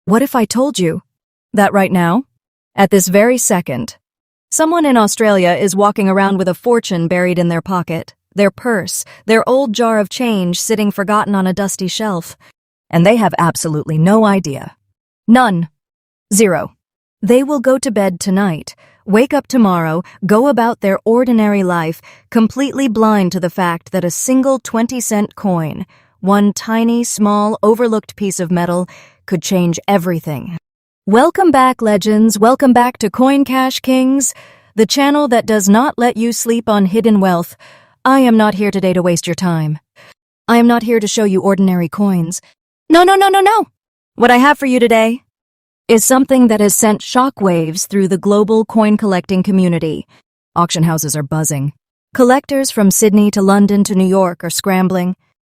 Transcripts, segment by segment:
What if I told you that right now, at this very second, someone in Australia is walking around with a fortune buried in their pocket, their purse, their old jar of change sitting forgotten on a dusty shelf, and they have absolutely no idea. None. Zero. They will go to bed tonight, wake up tomorrow, go about their ordinary life, completely blind to the fact that a single 20-cent coin, one tiny, small, overlooked piece of metal, could change everything. Welcome back, legends. Welcome back to Coin Cash Kings, the channel that does not let you sleep on hidden wealth. I am not here today to waste your time. I am not here to show you ordinary coins. No. What I have for you today is something that has sent shockwaves through the global coin collecting community. Auction houses are buzzing. Collectors from Sydney to London to New York are scrambling.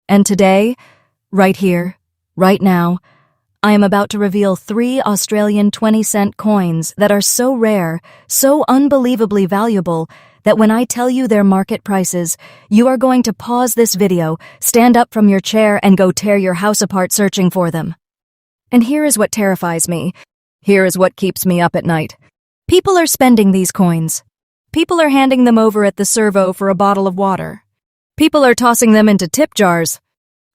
And today, right here, right now, I am about to reveal 3 Australian 20-cent coins that are so rare, so unbelievably valuable, that when I tell you their market prices, you are going to pause this video, stand up from your chair, and go tear your house apart searching for them. And here is what terrifies me. Here is what keeps me up at night. People are spending these coins. People are handing them over at the servo for a bottle of water. People are tossing them into tip jars.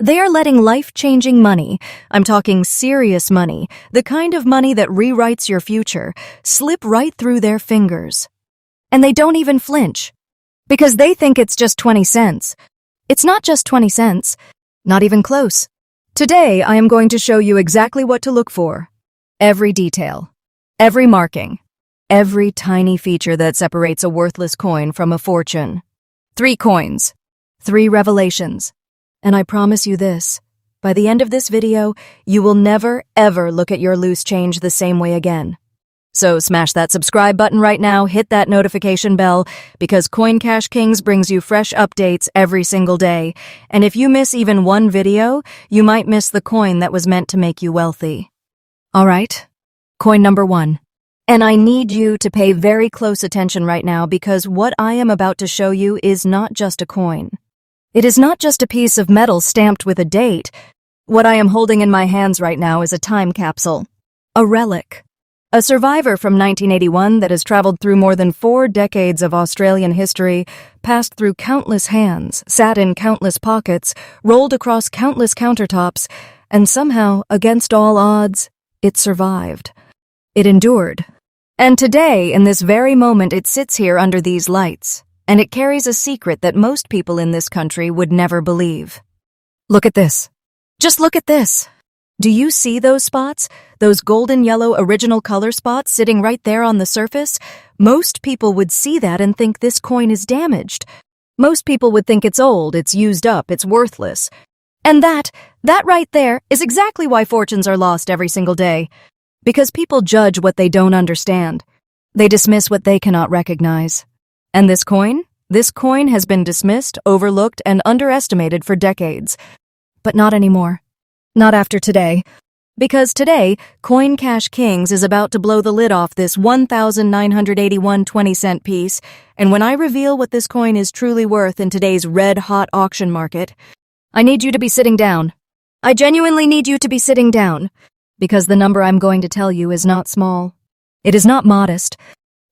They are letting life-changing money, I'm talking serious money, the kind of money that rewrites your future, slip right through their fingers. And they don't even flinch, because they think it's just 20 cents. It's not just 20 cents, not even close. Today, I am going to show you exactly what to look for. Every detail, every marking, every tiny feature that separates a worthless coin from a fortune. 3 coins, 3 revelations. And I promise you this, by the end of this video, you will never, ever look at your loose change the same way again. So smash that subscribe button right now, hit that notification bell, because Coin Cash Kings brings you fresh updates every single day. And if you miss even one video, you might miss the coin that was meant to make you wealthy. All right, coin number 1. And I need you to pay very close attention right now, because what I am about to show you is not just a coin. It is not just a piece of metal stamped with a date. What I am holding in my hands right now is a time capsule, a relic, a survivor from 1981 that has traveled through more than 4 decades of Australian history, passed through countless hands, sat in countless pockets, rolled across countless countertops, and somehow, against all odds, it survived. It endured. And today, in this very moment, it sits here under these lights. And it carries a secret that most people in this country would never believe. Look at this. Just look at this. Do you see those spots? Those golden yellow original color spots sitting right there on the surface? Most people would see that and think this coin is damaged. Most people would think it's old, it's used up, it's worthless. And that right there is exactly why fortunes are lost every single day. Because people judge what they don't understand. They dismiss what they cannot recognize. And this coin has been dismissed, overlooked, and underestimated for decades. But not anymore. Not after today. Because today, Coin Cash Kings is about to blow the lid off this 1,981 20-cent piece, and when I reveal what this coin is truly worth in today's red-hot auction market, I need you to be sitting down. I genuinely need you to be sitting down, because the number I'm going to tell you is not small. It is not modest.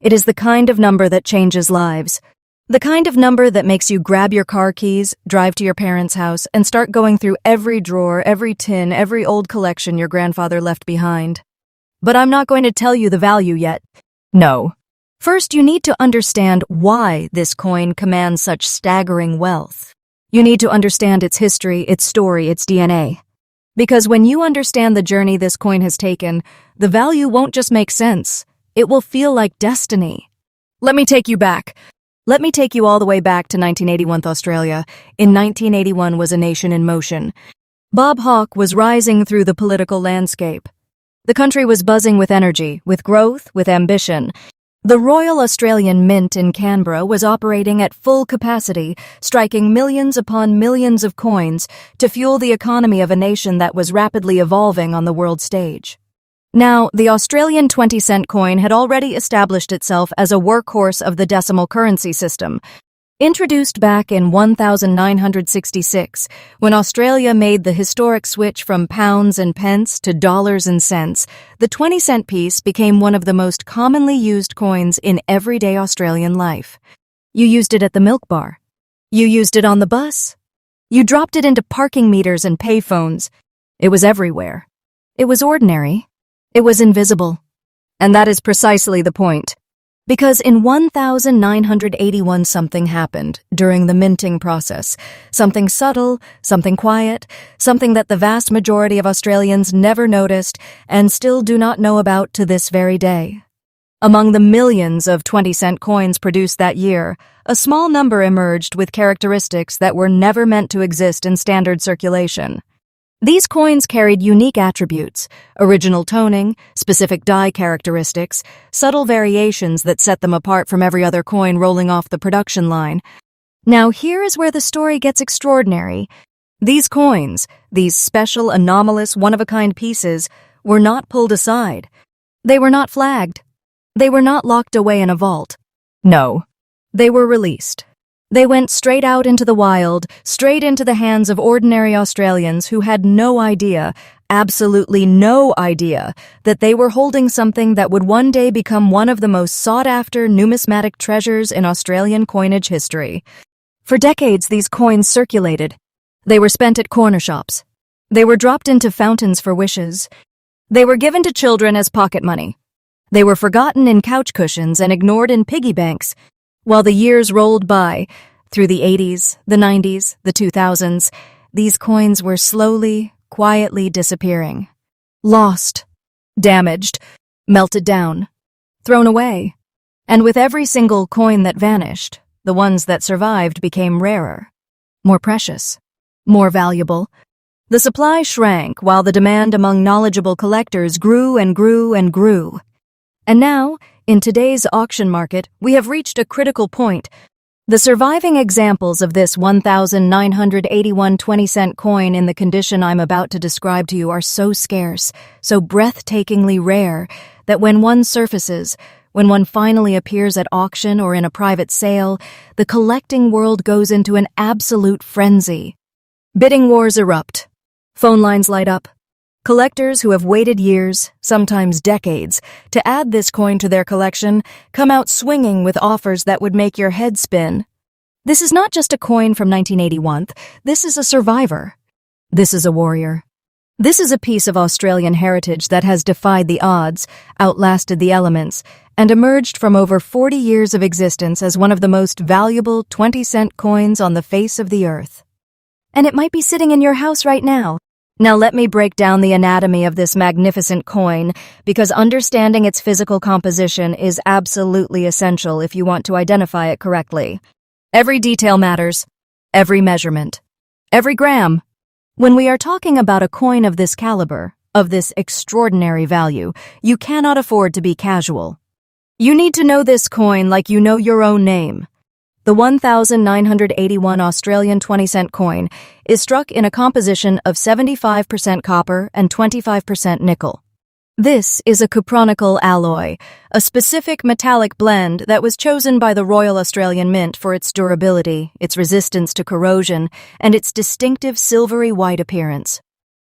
It is the kind of number that changes lives. The kind of number that makes you grab your car keys, drive to your parents' house, and start going through every drawer, every tin, every old collection your grandfather left behind. But I'm not going to tell you the value yet. No. First, you need to understand why this coin commands such staggering wealth. You need to understand its history, its story, its DNA. Because when you understand the journey this coin has taken, the value won't just make sense. It will feel like destiny. Let me take you back. Let me take you all the way back to 1981 Australia. In 1981 was a nation in motion. Bob Hawke was rising through the political landscape. The country was buzzing with energy, with growth, with ambition. The Royal Australian Mint in Canberra was operating at full capacity, striking millions upon millions of coins to fuel the economy of a nation that was rapidly evolving on the world stage. Now, the Australian 20-cent coin had already established itself as a workhorse of the decimal currency system. Introduced back in 1966, when Australia made the historic switch from pounds and pence to dollars and cents, the 20-cent piece became one of the most commonly used coins in everyday Australian life. You used it at the milk bar. You used it on the bus. You dropped it into parking meters and payphones. It was everywhere. It was ordinary. It was invisible. And that is precisely the point. Because in 1981 something happened during the minting process. Something subtle, something quiet, something that the vast majority of Australians never noticed and still do not know about to this very day. Among the millions of 20-cent coins produced that year, a small number emerged with characteristics that were never meant to exist in standard circulation. These coins carried unique attributes, original toning, specific die characteristics, subtle variations that set them apart from every other coin rolling off the production line. Now here is where the story gets extraordinary. These coins, these special, anomalous, one-of-a-kind pieces, were not pulled aside. They were not flagged. They were not locked away in a vault. No, they were released. They went straight out into the wild, straight into the hands of ordinary Australians who had no idea, absolutely no idea, that they were holding something that would one day become one of the most sought-after numismatic treasures in Australian coinage history. For decades, these coins circulated. They were spent at corner shops. They were dropped into fountains for wishes. They were given to children as pocket money. They were forgotten in couch cushions and ignored in piggy banks. While the years rolled by, through the 80s, the 90s, the 2000s, these coins were slowly, quietly disappearing. Lost, damaged, melted down, thrown away. And with every single coin that vanished, the ones that survived became rarer, more precious, more valuable. The supply shrank while the demand among knowledgeable collectors grew and grew and grew. And now, in today's auction market, we have reached a critical point. The surviving examples of this 1981 20-cent coin in the condition I'm about to describe to you are so scarce, so breathtakingly rare, that when one surfaces, when one finally appears at auction or in a private sale, the collecting world goes into an absolute frenzy. Bidding wars erupt. Phone lines light up. Collectors who have waited years, sometimes decades, to add this coin to their collection come out swinging with offers that would make your head spin. This is not just a coin from 1981, this is a survivor. This is a warrior. This is a piece of Australian heritage that has defied the odds, outlasted the elements, and emerged from over 40 years of existence as one of the most valuable 20-cent coins on the face of the earth. And it might be sitting in your house right now. Now let me break down the anatomy of this magnificent coin, because understanding its physical composition is absolutely essential if you want to identify it correctly. Every detail matters. Every measurement. Every gram. When we are talking about a coin of this caliber, of this extraordinary value, you cannot afford to be casual. You need to know this coin like you know your own name. The 1981 Australian 20-cent coin is struck in a composition of 75% copper and 25% nickel. This is a cupronical alloy, a specific metallic blend that was chosen by the Royal Australian Mint for its durability, its resistance to corrosion, and its distinctive silvery white appearance.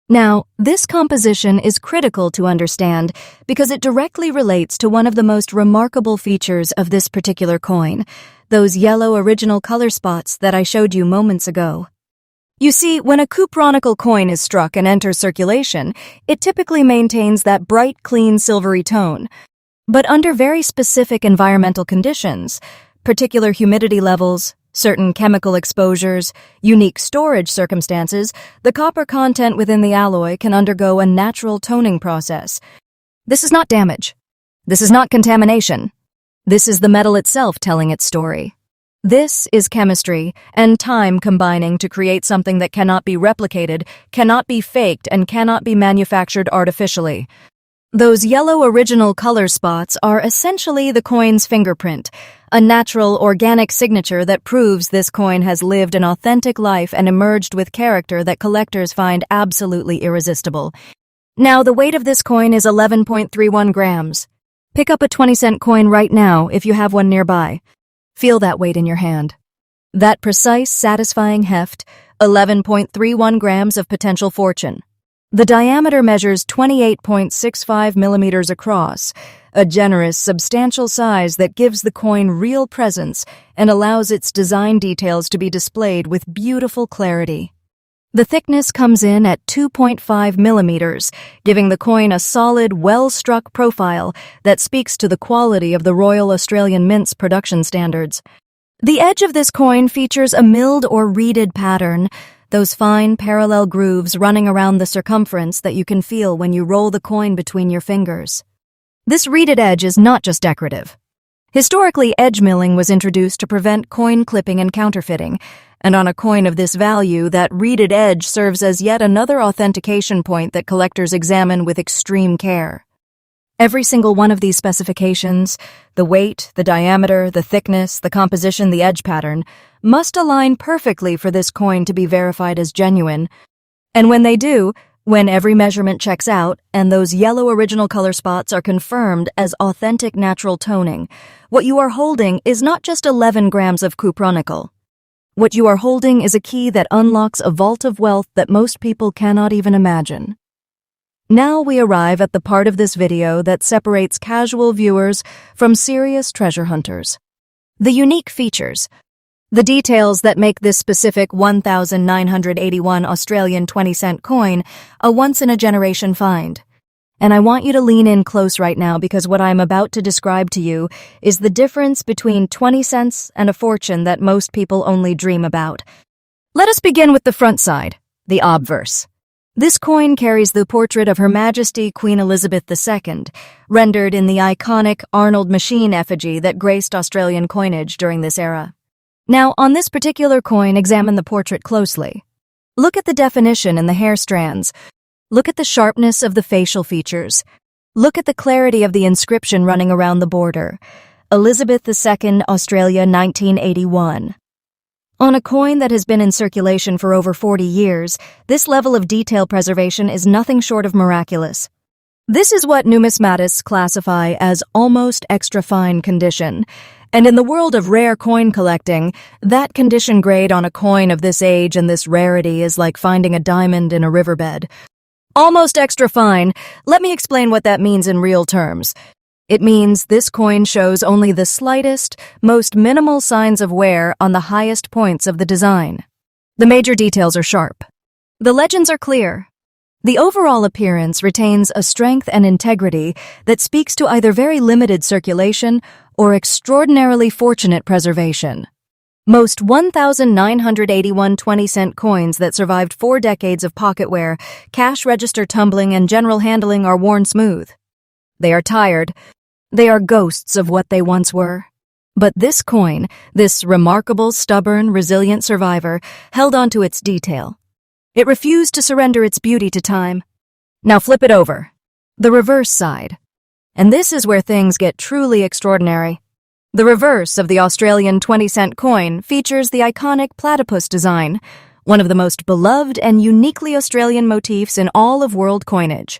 Now, this composition is critical to understand because it directly relates to one of the most remarkable features of this particular coin, those yellow original color spots that I showed you moments ago. You see, when a cupronical coin is struck and enters circulation, it typically maintains that bright, clean, silvery tone. But under very specific environmental conditions, particular humidity levels, certain chemical exposures, unique storage circumstances, the copper content within the alloy can undergo a natural toning process. This is not damage. This is not contamination. This is the metal itself telling its story. This is chemistry and time combining to create something that cannot be replicated, cannot be faked, and cannot be manufactured artificially. Those yellow original color spots are essentially the coin's fingerprint, a natural, organic signature that proves this coin has lived an authentic life and emerged with character that collectors find absolutely irresistible. Now, the weight of this coin is 11.31 grams. Pick up a 20-cent coin right now if you have one nearby. Feel that weight in your hand. That precise, satisfying heft, 11.31 grams of potential fortune. The diameter measures 28.65 millimeters across, a generous, substantial size that gives the coin real presence and allows its design details to be displayed with beautiful clarity. The thickness comes in at 2.5 millimeters, giving the coin a solid, well-struck profile that speaks to the quality of the Royal Australian Mint's production standards. The edge of this coin features a milled or reeded pattern, those fine parallel grooves running around the circumference that you can feel when you roll the coin between your fingers. This reeded edge is not just decorative. Historically, edge milling was introduced to prevent coin clipping and counterfeiting, and on a coin of this value, that reeded edge serves as yet another authentication point that collectors examine with extreme care. Every single one of these specifications, the weight, the diameter, the thickness, the composition, the edge pattern, must align perfectly for this coin to be verified as genuine. And when they do, when every measurement checks out and those yellow original color spots are confirmed as authentic natural toning, what you are holding is not just 11 grams of cupronickel. What you are holding is a key that unlocks a vault of wealth that most people cannot even imagine. Now we arrive at the part of this video that separates casual viewers from serious treasure hunters. The unique features. The details that make this specific 1,981 Australian 20-cent coin a once-in-a-generation find. And I want you to lean in close right now because what I'm about to describe to you is the difference between 20 cents and a fortune that most people only dream about. Let us begin with the front side, the obverse. This coin carries the portrait of Her Majesty Queen Elizabeth II, rendered in the iconic Arnold machine effigy that graced Australian coinage during this era. Now, on this particular coin, examine the portrait closely. Look at the definition in the hair strands. Look at the sharpness of the facial features. Look at the clarity of the inscription running around the border. Elizabeth II, Australia, 1981. On a coin that has been in circulation for over 40 years, this level of detail preservation is nothing short of miraculous. This is what numismatists classify as almost extra fine condition. And in the world of rare coin collecting, that condition grade on a coin of this age and this rarity is like finding a diamond in a riverbed. Almost extra fine. Let me explain what that means in real terms. It means this coin shows only the slightest, most minimal signs of wear on the highest points of the design. The major details are sharp. The legends are clear. The overall appearance retains a strength and integrity that speaks to either very limited circulation or extraordinarily fortunate preservation. Most 1,981 20-cent coins that survived 4 decades of pocket wear, cash register tumbling, and general handling are worn smooth. They are tired. They are ghosts of what they once were. But this coin, this remarkable, stubborn, resilient survivor, held on to its detail. It refused to surrender its beauty to time. Now flip it over. The reverse side. And this is where things get truly extraordinary. The reverse of the Australian 20-cent coin features the iconic platypus design, one of the most beloved and uniquely Australian motifs in all of world coinage.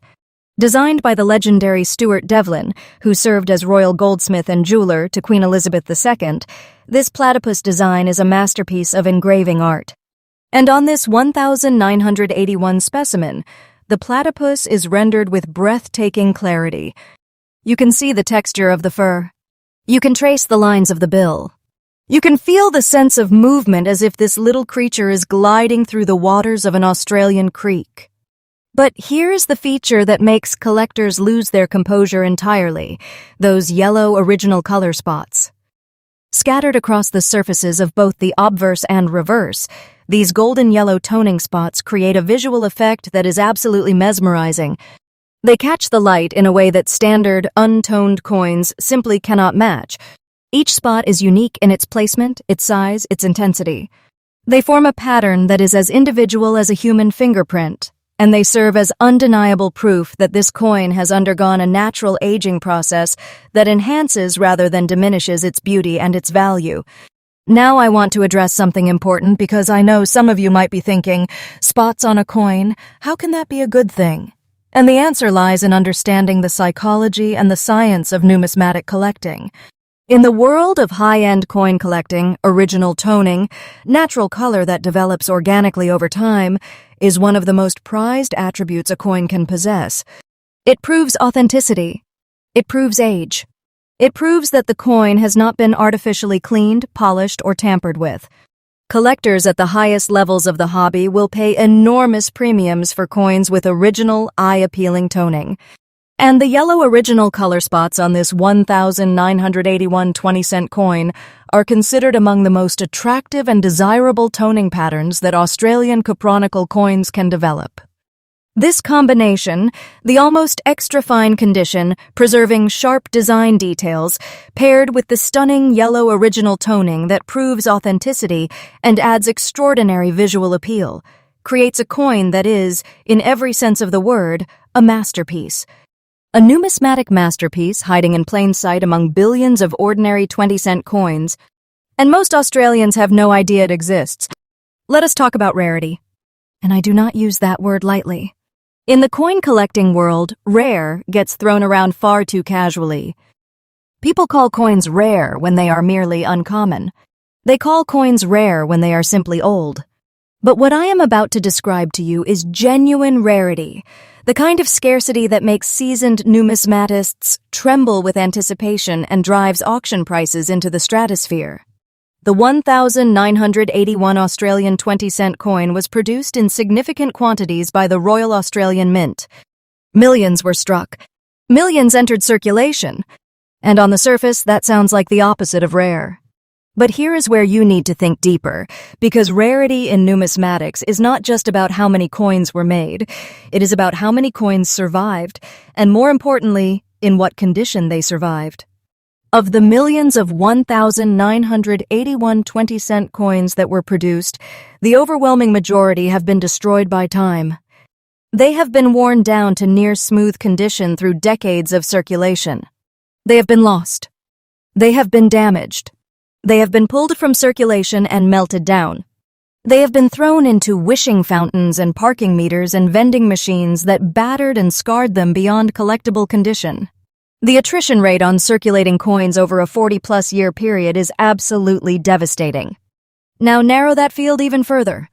Designed by the legendary Stuart Devlin, who served as royal goldsmith and jeweler to Queen Elizabeth II, this platypus design is a masterpiece of engraving art. And on this 1,981 specimen, the platypus is rendered with breathtaking clarity. You can see the texture of the fur. You can trace the lines of the bill. You can feel the sense of movement as if this little creature is gliding through the waters of an Australian creek. But here's the feature that makes collectors lose their composure entirely, those yellow original color spots. Scattered across the surfaces of both the obverse and reverse, these golden yellow toning spots create a visual effect that is absolutely mesmerizing. They catch the light in a way that standard, untoned coins simply cannot match. Each spot is unique in its placement, its size, its intensity. They form a pattern that is as individual as a human fingerprint, and they serve as undeniable proof that this coin has undergone a natural aging process that enhances rather than diminishes its beauty and its value. Now I want to address something important because I know some of you might be thinking, spots on a coin, how can that be a good thing? And the answer lies in understanding the psychology and the science of numismatic collecting. In the world of high-end coin collecting, original toning, natural color that develops organically over time, is one of the most prized attributes a coin can possess. It proves authenticity. It proves age. It proves that the coin has not been artificially cleaned, polished, or tampered with. Collectors at the highest levels of the hobby will pay enormous premiums for coins with original, eye-appealing toning. And the yellow original color spots on this 1,981 20-cent coin are considered among the most attractive and desirable toning patterns that Australian copronical coins can develop. This combination, the almost extra-fine condition, preserving sharp design details, paired with the stunning yellow original toning that proves authenticity and adds extraordinary visual appeal, creates a coin that is, in every sense of the word, a masterpiece. A numismatic masterpiece hiding in plain sight among billions of ordinary 20-cent coins, and most Australians have no idea it exists. Let us talk about rarity. And I do not use that word lightly. In the coin collecting world, rare gets thrown around far too casually. People call coins rare when they are merely uncommon. They call coins rare when they are simply old. But what I am about to describe to you is genuine rarity, the kind of scarcity that makes seasoned numismatists tremble with anticipation and drives auction prices into the stratosphere. The 1,981 Australian 20-cent coin was produced in significant quantities by the Royal Australian Mint. Millions were struck. Millions entered circulation. And on the surface, that sounds like the opposite of rare. But here is where you need to think deeper, because rarity in numismatics is not just about how many coins were made. It is about how many coins survived, and more importantly, in what condition they survived. Of the millions of 1,981 20-cent coins that were produced, the overwhelming majority have been destroyed by time. They have been worn down to near smooth condition through decades of circulation. They have been lost. They have been damaged. They have been pulled from circulation and melted down. They have been thrown into wishing fountains and parking meters and vending machines that battered and scarred them beyond collectible condition. The attrition rate on circulating coins over a 40-plus year period is absolutely devastating. Now narrow that field even further.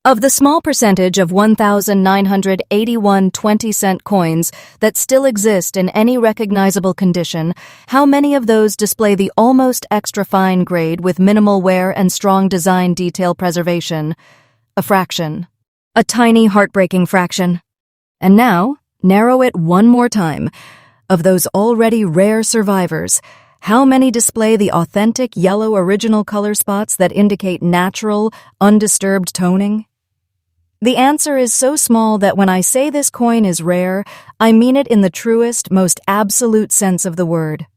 Of the small percentage of 1,981 20-cent coins that still exist in any recognizable condition, how many of those display the almost extra-fine grade with minimal wear and strong design detail preservation? A fraction. A tiny, heartbreaking fraction. And now, narrow it one more time. Of those already rare survivors, how many display the authentic yellow original color spots that indicate natural, undisturbed toning? The answer is so small that when I say this coin is rare, I mean it in the truest, most absolute sense of the word.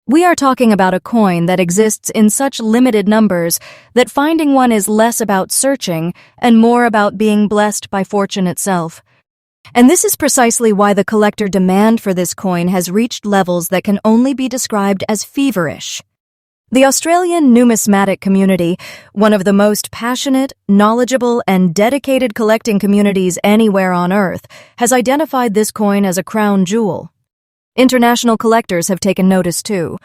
We are talking about a coin that exists in such limited numbers that finding one is less about searching and more about being blessed by fortune itself. And this is precisely why the collector demand for this coin has reached levels that can only be described as feverish. The Australian numismatic community, one of the most passionate, knowledgeable, and dedicated collecting communities anywhere on Earth, has identified this coin as a crown jewel. International collectors have taken notice too.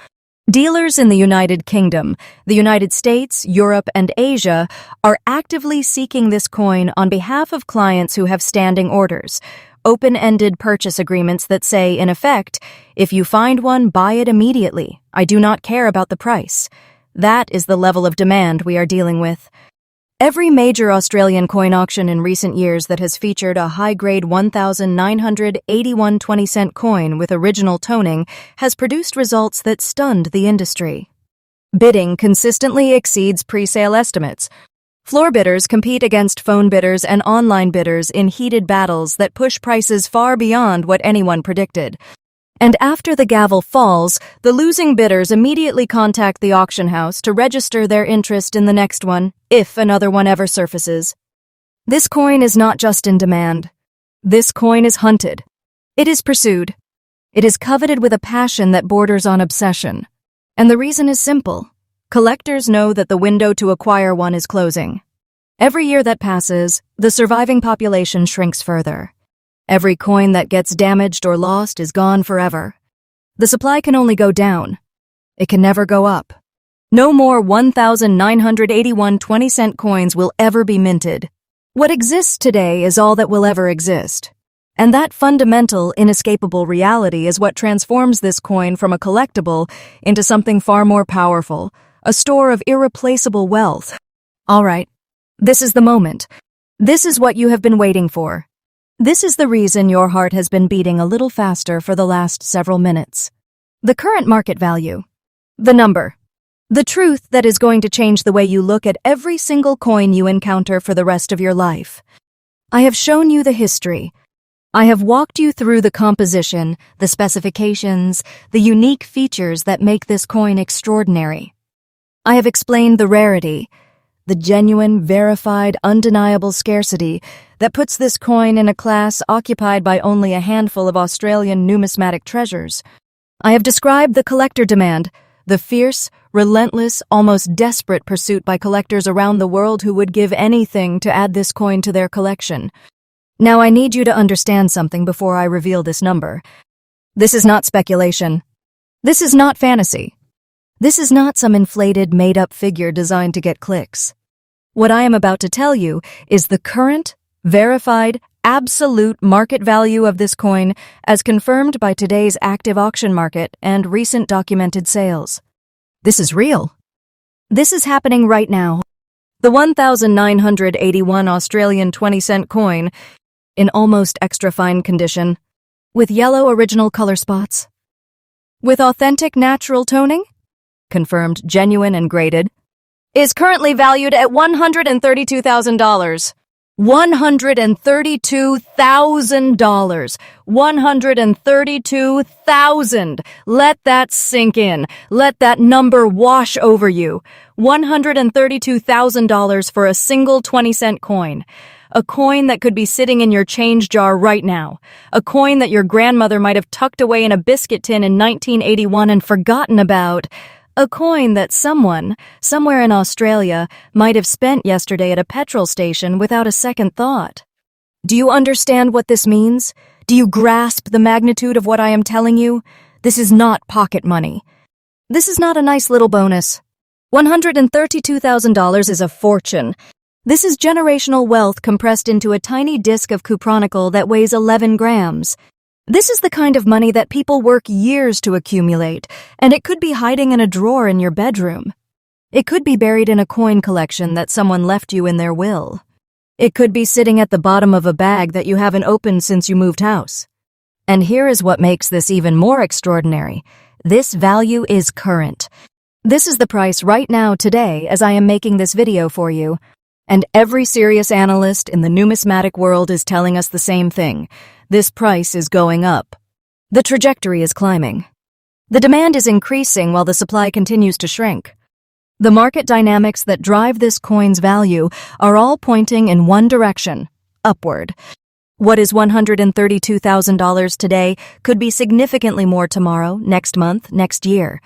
Dealers in the United Kingdom, the United States, Europe, and Asia are actively seeking this coin on behalf of clients who have standing orders, open-ended purchase agreements that say, in effect, if you find one, buy it immediately. I do not care about the price. That is the level of demand we are dealing with. Every major Australian coin auction in recent years that has featured a high-grade 1,981 20-cent coin with original toning has produced results that stunned the industry. Bidding consistently exceeds pre-sale estimates. Floor bidders compete against phone bidders and online bidders in heated battles that push prices far beyond what anyone predicted. And after the gavel falls, the losing bidders immediately contact the auction house to register their interest in the next one, if another one ever surfaces. This coin is not just in demand. This coin is hunted. It is pursued. It is coveted with a passion that borders on obsession. And the reason is simple. Collectors know that the window to acquire one is closing. Every year that passes, the surviving population shrinks further. Every coin that gets damaged or lost is gone forever. The supply can only go down. It can never go up. No more 1,981 20-cent coins will ever be minted. What exists today is all that will ever exist. And that fundamental, inescapable reality is what transforms this coin from a collectible into something far more powerful, a store of irreplaceable wealth. All right, this is the moment. This is what you have been waiting for. This is the reason your heart has been beating a little faster for the last several minutes. The current market value. The number. The truth that is going to change the way you look at every single coin you encounter for the rest of your life. I have shown you the history. I have walked you through the composition, the specifications, the unique features that make this coin extraordinary. I have explained the rarity, the genuine, verified, undeniable scarcity that puts this coin in a class occupied by only a handful of Australian numismatic treasures. I have described the collector demand, the fierce, relentless, almost desperate pursuit by collectors around the world who would give anything to add this coin to their collection. Now I need you to understand something before I reveal this number. This is not speculation. This is not fantasy. This is not some inflated, made-up figure designed to get clicks. What I am about to tell you is the current, verified, absolute market value of this coin as confirmed by today's active auction market and recent documented sales. This is real. This is happening right now. The 1,981 Australian 20-cent coin, in almost extra fine condition, with yellow original color spots, with authentic natural toning, confirmed genuine and graded, is currently valued at $132,000. $132,000. $132,000. Let that sink in. Let that number wash over you. $132,000 for a single 20-cent coin. A coin that could be sitting in your change jar right now. A coin that your grandmother might have tucked away in a biscuit tin in 1981 and forgotten about. A coin that someone, somewhere in Australia, might have spent yesterday at a petrol station without a second thought. Do you understand what this means? Do you grasp the magnitude of what I am telling you? This is not pocket money. This is not a nice little bonus. $132,000 is a fortune. This is generational wealth compressed into a tiny disc of cupronical that weighs 11 grams. This is the kind of money that people work years to accumulate, and it could be hiding in a drawer in your bedroom. It could be buried in a coin collection that someone left you in their will. It could be sitting at the bottom of a bag that you haven't opened since you moved house. And here is what makes this even more extraordinary. This value is current. This is the price right now today as I am making this video for you. And every serious analyst in the numismatic world is telling us the same thing. This price is going up. The trajectory is climbing. The demand is increasing while the supply continues to shrink. The market dynamics that drive this coin's value are all pointing in one direction, upward. What is $132,000 today could be significantly more tomorrow, next month, next year.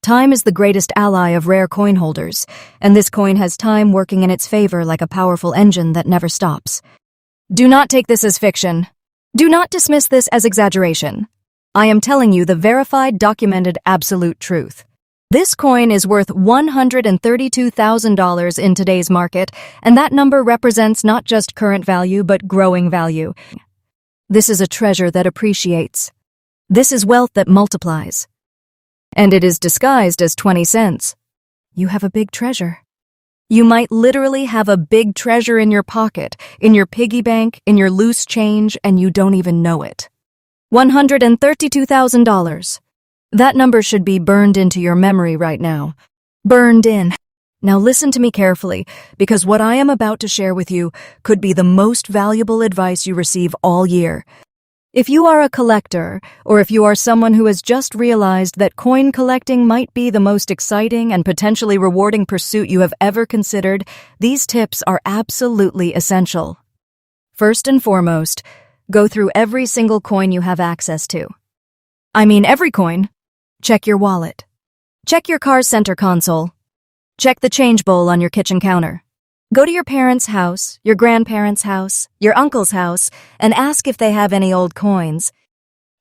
Time is the greatest ally of rare coin holders, and this coin has time working in its favor like a powerful engine that never stops. Do not take this as fiction. Do not dismiss this as exaggeration. I am telling you the verified, documented, absolute truth. This coin is worth $132,000 in today's market, and that number represents not just current value but growing value. This is a treasure that appreciates. This is wealth that multiplies. And it is disguised as 20 cents. You have a big treasure. You might literally have a big treasure in your pocket, in your piggy bank, in your loose change, and you don't even know it. $132,000. That number should be burned into your memory right now. Burned in. Now listen to me carefully, because what I am about to share with you could be the most valuable advice you receive all year. If you are a collector, or if you are someone who has just realized that coin collecting might be the most exciting and potentially rewarding pursuit you have ever considered, these tips are absolutely essential. First and foremost, go through every single coin you have access to. I mean every coin. Check your wallet. Check your car's center console. Check the change bowl on your kitchen counter. Go to your parents' house, your grandparents' house, your uncle's house, and ask if they have any old coins.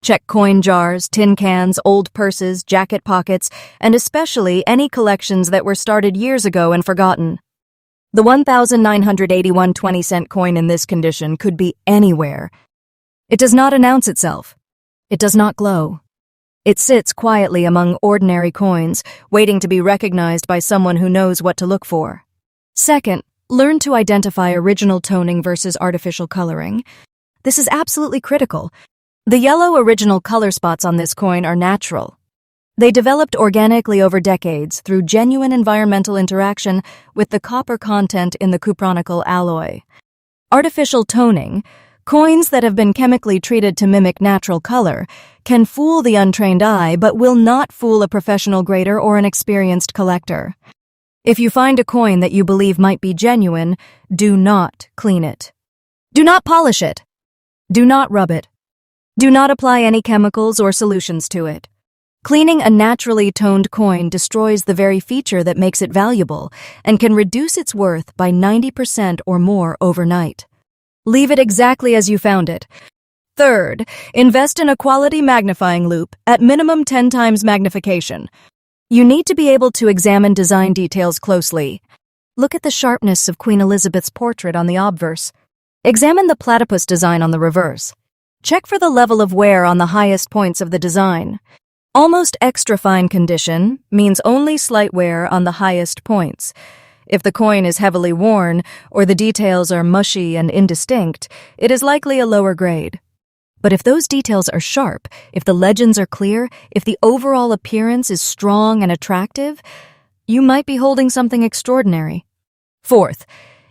Check coin jars, tin cans, old purses, jacket pockets, and especially any collections that were started years ago and forgotten. The 1,981 20-cent coin in this condition could be anywhere. It does not announce itself. It does not glow. It sits quietly among ordinary coins, waiting to be recognized by someone who knows what to look for. Second, learn to identify original toning versus artificial coloring. This is absolutely critical. The yellow original color spots on this coin are natural. They developed organically over decades through genuine environmental interaction with the copper content in the cupronical alloy. Artificial toning, coins that have been chemically treated to mimic natural color, can fool the untrained eye but will not fool a professional grader or an experienced collector. If you find a coin that you believe might be genuine, do not clean it. Do not polish it. Do not rub it. Do not apply any chemicals or solutions to it. Cleaning a naturally toned coin destroys the very feature that makes it valuable and can reduce its worth by 90% or more overnight. Leave it exactly as you found it. Third, invest in a quality magnifying loupe at minimum 10 times magnification. You need to be able to examine design details closely. Look at the sharpness of Queen Elizabeth's portrait on the obverse. Examine the platypus design on the reverse. Check for the level of wear on the highest points of the design. Almost extra fine condition means only slight wear on the highest points. If the coin is heavily worn or the details are mushy and indistinct, it is likely a lower grade. But if those details are sharp, if the legends are clear, if the overall appearance is strong and attractive, you might be holding something extraordinary. Fourth,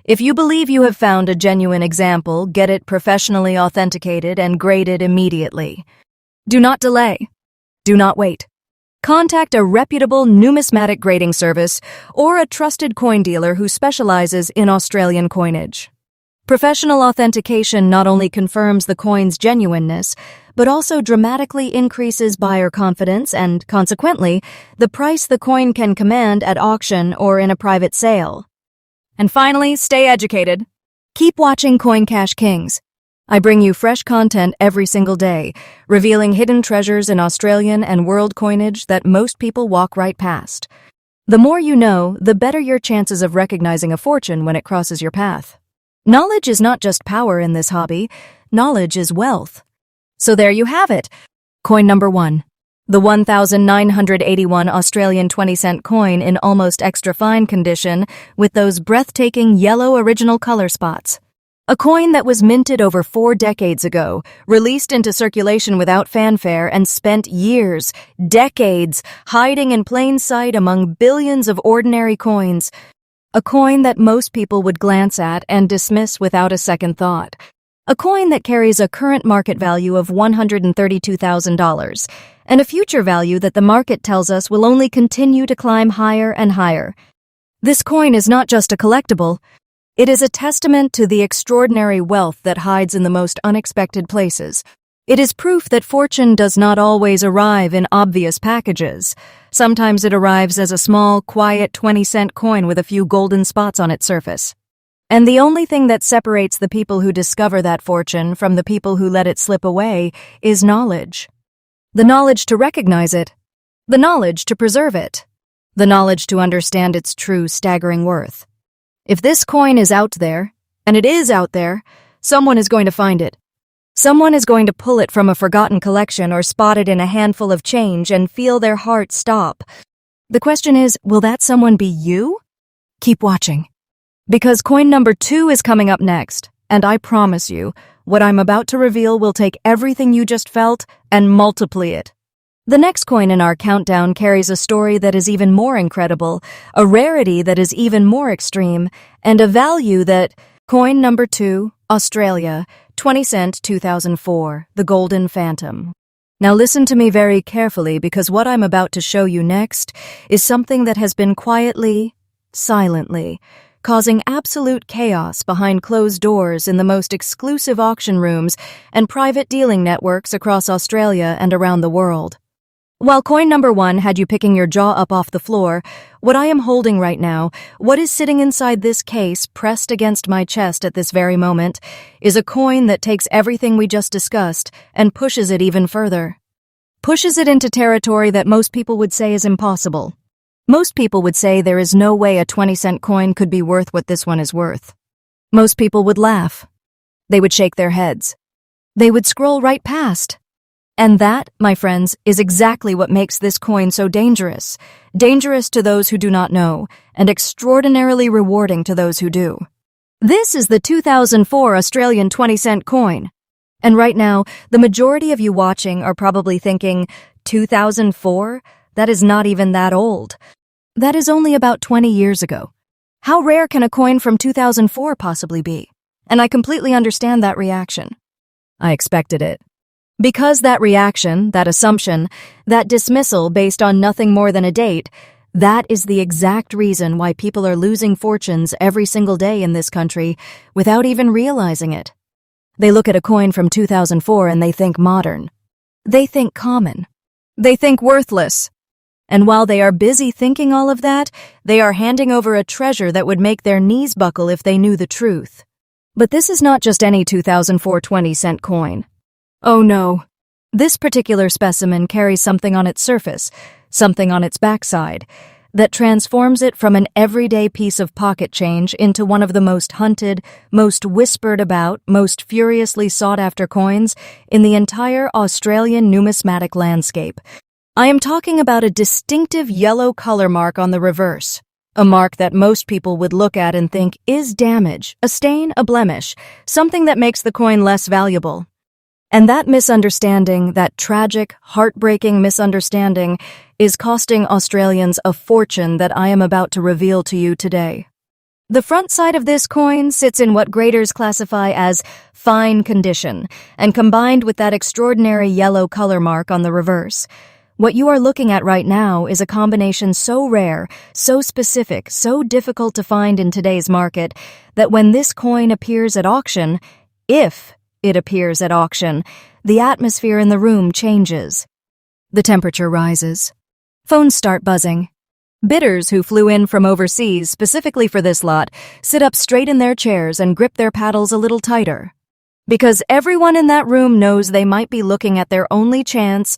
if you believe you have found a genuine example, get it professionally authenticated and graded immediately. Do not delay. Do not wait. Contact a reputable numismatic grading service or a trusted coin dealer who specializes in Australian coinage. Professional authentication not only confirms the coin's genuineness, but also dramatically increases buyer confidence and, consequently, the price the coin can command at auction or in a private sale. And finally, stay educated. Keep watching Coin Cash Kings. I bring you fresh content every single day, revealing hidden treasures in Australian and world coinage that most people walk right past. The more you know, the better your chances of recognizing a fortune when it crosses your path. Knowledge is not just power in this hobby, knowledge is wealth. So there you have it. Coin number 1. The 1,981 Australian 20-cent coin in almost extra fine condition with those breathtaking yellow original color spots. A coin that was minted over 4 decades ago, released into circulation without fanfare, and spent years, decades, hiding in plain sight among billions of ordinary coins. A coin that most people would glance at and dismiss without a second thought. A coin that carries a current market value of $132,000, and a future value that the market tells us will only continue to climb higher and higher. This coin is not just a collectible. It is a testament to the extraordinary wealth that hides in the most unexpected places. It is proof that fortune does not always arrive in obvious packages. Sometimes it arrives as a small, quiet 20-cent coin with a few golden spots on its surface. And the only thing that separates the people who discover that fortune from the people who let it slip away is knowledge. The knowledge to recognize it. The knowledge to preserve it. The knowledge to understand its true, staggering worth. If this coin is out there, and it is out there, someone is going to find it. Someone is going to pull it from a forgotten collection or spot it in a handful of change and feel their heart stop. The question is, will that someone be you? Keep watching. Because coin number 2 is coming up next, and I promise you, what I'm about to reveal will take everything you just felt and multiply it. The next coin in our countdown carries a story that is even more incredible, a rarity that is even more extreme, and a value that... Coin number 2, Australia, 20 cent 2004, the Golden Phantom. Now listen to me very carefully because what I'm about to show you next is something that has been quietly, silently, causing absolute chaos behind closed doors in the most exclusive auction rooms and private dealing networks across Australia and around the world. While coin number 1 had you picking your jaw up off the floor, what I am holding right now, what is sitting inside this case pressed against my chest at this very moment, is a coin that takes everything we just discussed and pushes it even further. Pushes it into territory that most people would say is impossible. Most people would say there is no way a 20-cent coin could be worth what this one is worth. Most people would laugh. They would shake their heads. They would scroll right past. And that, my friends, is exactly what makes this coin so dangerous. Dangerous to those who do not know, and extraordinarily rewarding to those who do. This is the 2004 Australian 20-cent coin. And right now, the majority of you watching are probably thinking, 2004? That is not even that old. That is only about 20 years ago. How rare can a coin from 2004 possibly be? And I completely understand that reaction. I expected it. Because that reaction, that assumption, that dismissal based on nothing more than a date, that is the exact reason why people are losing fortunes every single day in this country without even realizing it. They look at a coin from 2004 and they think modern. They think common. They think worthless. And while they are busy thinking all of that, they are handing over a treasure that would make their knees buckle if they knew the truth. But this is not just any 2004 20-cent coin. Oh no. This particular specimen carries something on its surface, something on its backside, that transforms it from an everyday piece of pocket change into one of the most hunted, most whispered about, most furiously sought-after coins in the entire Australian numismatic landscape. I am talking about a distinctive yellow color mark on the reverse, a mark that most people would look at and think is damage, a stain, a blemish, something that makes the coin less valuable. And that misunderstanding, that tragic, heartbreaking misunderstanding, is costing Australians a fortune that I am about to reveal to you today. The front side of this coin sits in what graders classify as fine condition, and combined with that extraordinary yellow color mark on the reverse, what you are looking at right now is a combination so rare, so specific, so difficult to find in today's market, that when this coin appears at auction, if it appears at auction, the atmosphere in the room changes. The temperature rises. Phones start buzzing. Bidders who flew in from overseas specifically for this lot sit up straight in their chairs and grip their paddles a little tighter. Because everyone in that room knows they might be looking at their only chance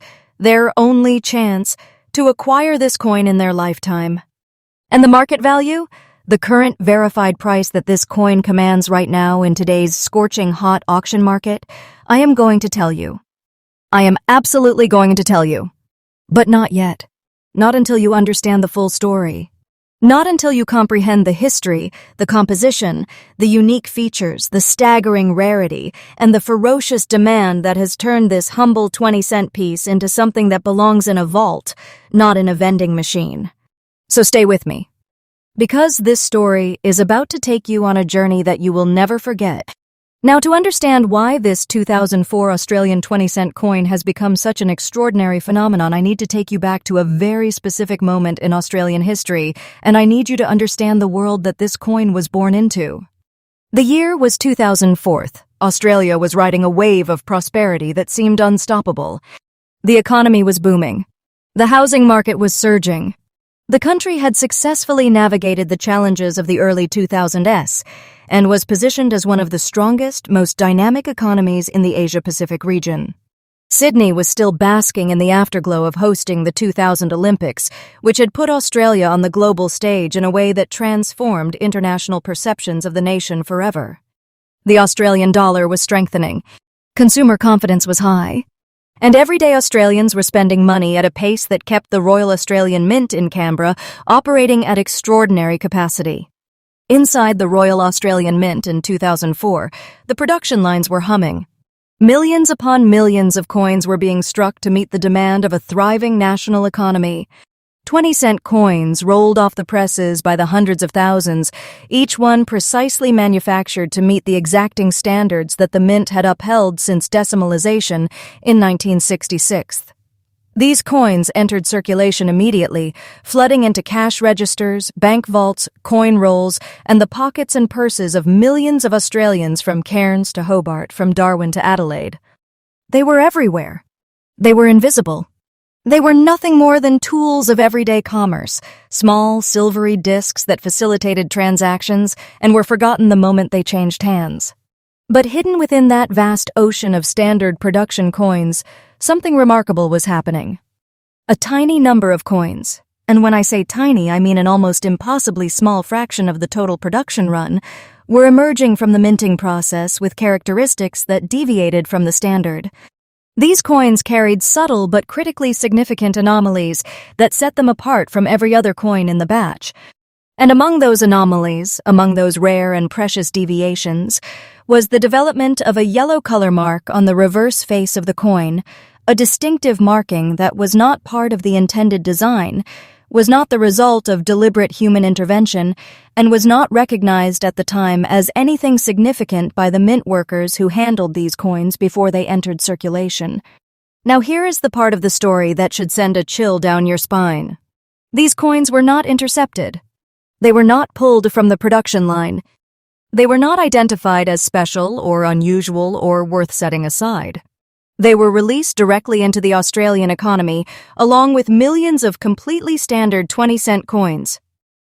to acquire this coin in their lifetime. And the market value? The current verified price that this coin commands right now in today's scorching hot auction market, I am going to tell you. I am absolutely going to tell you. But not yet. Not until you understand the full story. Not until you comprehend the history, the composition, the unique features, the staggering rarity, and the ferocious demand that has turned this humble 20-cent piece into something that belongs in a vault, not in a vending machine. So stay with me. Because this story is about to take you on a journey that you will never forget. Now, to understand why this 2004 Australian 20-cent coin has become such an extraordinary phenomenon, I need to take you back to a very specific moment in Australian history, and I need you to understand the world that this coin was born into. The year was 2004. Australia was riding a wave of prosperity that seemed unstoppable. The economy was booming. The housing market was surging. The country had successfully navigated the challenges of the early 2000s and was positioned as one of the strongest, most dynamic economies in the Asia-Pacific region. Sydney was still basking in the afterglow of hosting the 2000 Olympics, which had put Australia on the global stage in a way that transformed international perceptions of the nation forever. The Australian dollar was strengthening. Consumer confidence was high. And everyday Australians were spending money at a pace that kept the Royal Australian Mint in Canberra operating at extraordinary capacity. Inside the Royal Australian Mint in 2004, the production lines were humming. Millions upon millions of coins were being struck to meet the demand of a thriving national economy. 20-cent coins rolled off the presses by the hundreds of thousands, each one precisely manufactured to meet the exacting standards that the Mint had upheld since decimalization in 1966. These coins entered circulation immediately, flooding into cash registers, bank vaults, coin rolls, and the pockets and purses of millions of Australians from Cairns to Hobart, from Darwin to Adelaide. They were everywhere. They were invisible. They were nothing more than tools of everyday commerce, small, silvery discs that facilitated transactions and were forgotten the moment they changed hands. But hidden within that vast ocean of standard production coins, something remarkable was happening. A tiny number of coins, and when I say tiny, I mean an almost impossibly small fraction of the total production run, were emerging from the minting process with characteristics that deviated from the standard. These coins carried subtle but critically significant anomalies that set them apart from every other coin in the batch. And among those anomalies, among those rare and precious deviations, was the development of a yellow color mark on the reverse face of the coin, a distinctive marking that was not part of the intended design, was not the result of deliberate human intervention, and was not recognized at the time as anything significant by the mint workers who handled these coins before they entered circulation. Now here is the part of the story that should send a chill down your spine. These coins were not intercepted. They were not pulled from the production line. They were not identified as special or unusual or worth setting aside. They were released directly into the Australian economy, along with millions of completely standard 20-cent coins.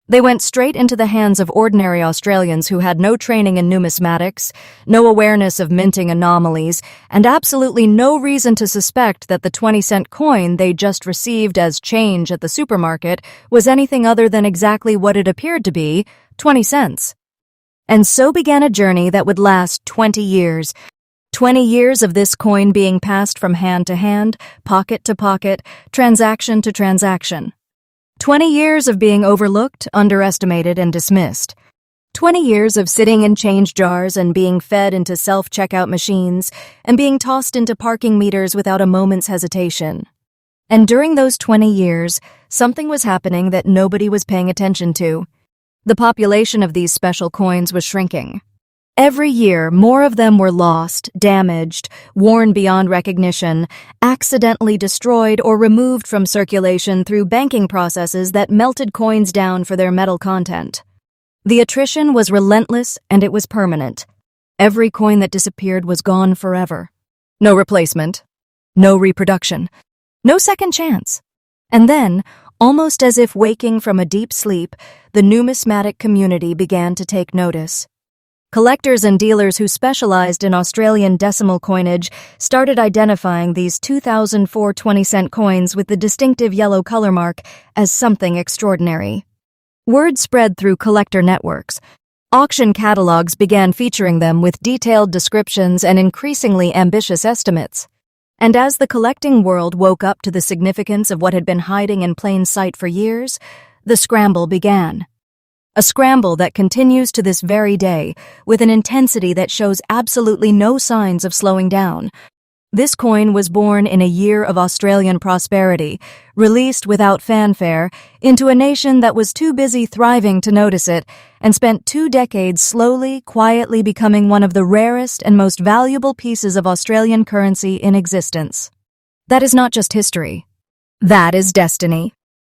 They went straight into the hands of ordinary Australians who had no training in numismatics, no awareness of minting anomalies, and absolutely no reason to suspect that the 20-cent coin they just received as change at the supermarket was anything other than exactly what it appeared to be, 20 cents. And so began a journey that would last 20 years. 20 years of this coin being passed from hand to hand, pocket to pocket, transaction to transaction. 20 years of being overlooked, underestimated, and dismissed. 20 years of sitting in change jars and being fed into self-checkout machines and being tossed into parking meters without a moment's hesitation. And during those 20 years, something was happening that nobody was paying attention to. The population of these special coins was shrinking. Every year, more of them were lost, damaged, worn beyond recognition, accidentally destroyed or removed from circulation through banking processes that melted coins down for their metal content. The attrition was relentless and it was permanent. Every coin that disappeared was gone forever. No replacement, no reproduction, no second chance. And then, almost as if waking from a deep sleep, the numismatic community began to take notice. Collectors and dealers who specialized in Australian decimal coinage started identifying these 2004 20-cent coins with the distinctive yellow color mark as something extraordinary. Word spread through collector networks. Auction catalogs began featuring them with detailed descriptions and increasingly ambitious estimates. And as the collecting world woke up to the significance of what had been hiding in plain sight for years, the scramble began. A scramble that continues to this very day, with an intensity that shows absolutely no signs of slowing down. This coin was born in a year of Australian prosperity, released without fanfare, into a nation that was too busy thriving to notice it, and spent 2 decades slowly, quietly becoming one of the rarest and most valuable pieces of Australian currency in existence. That is not just history. That is destiny.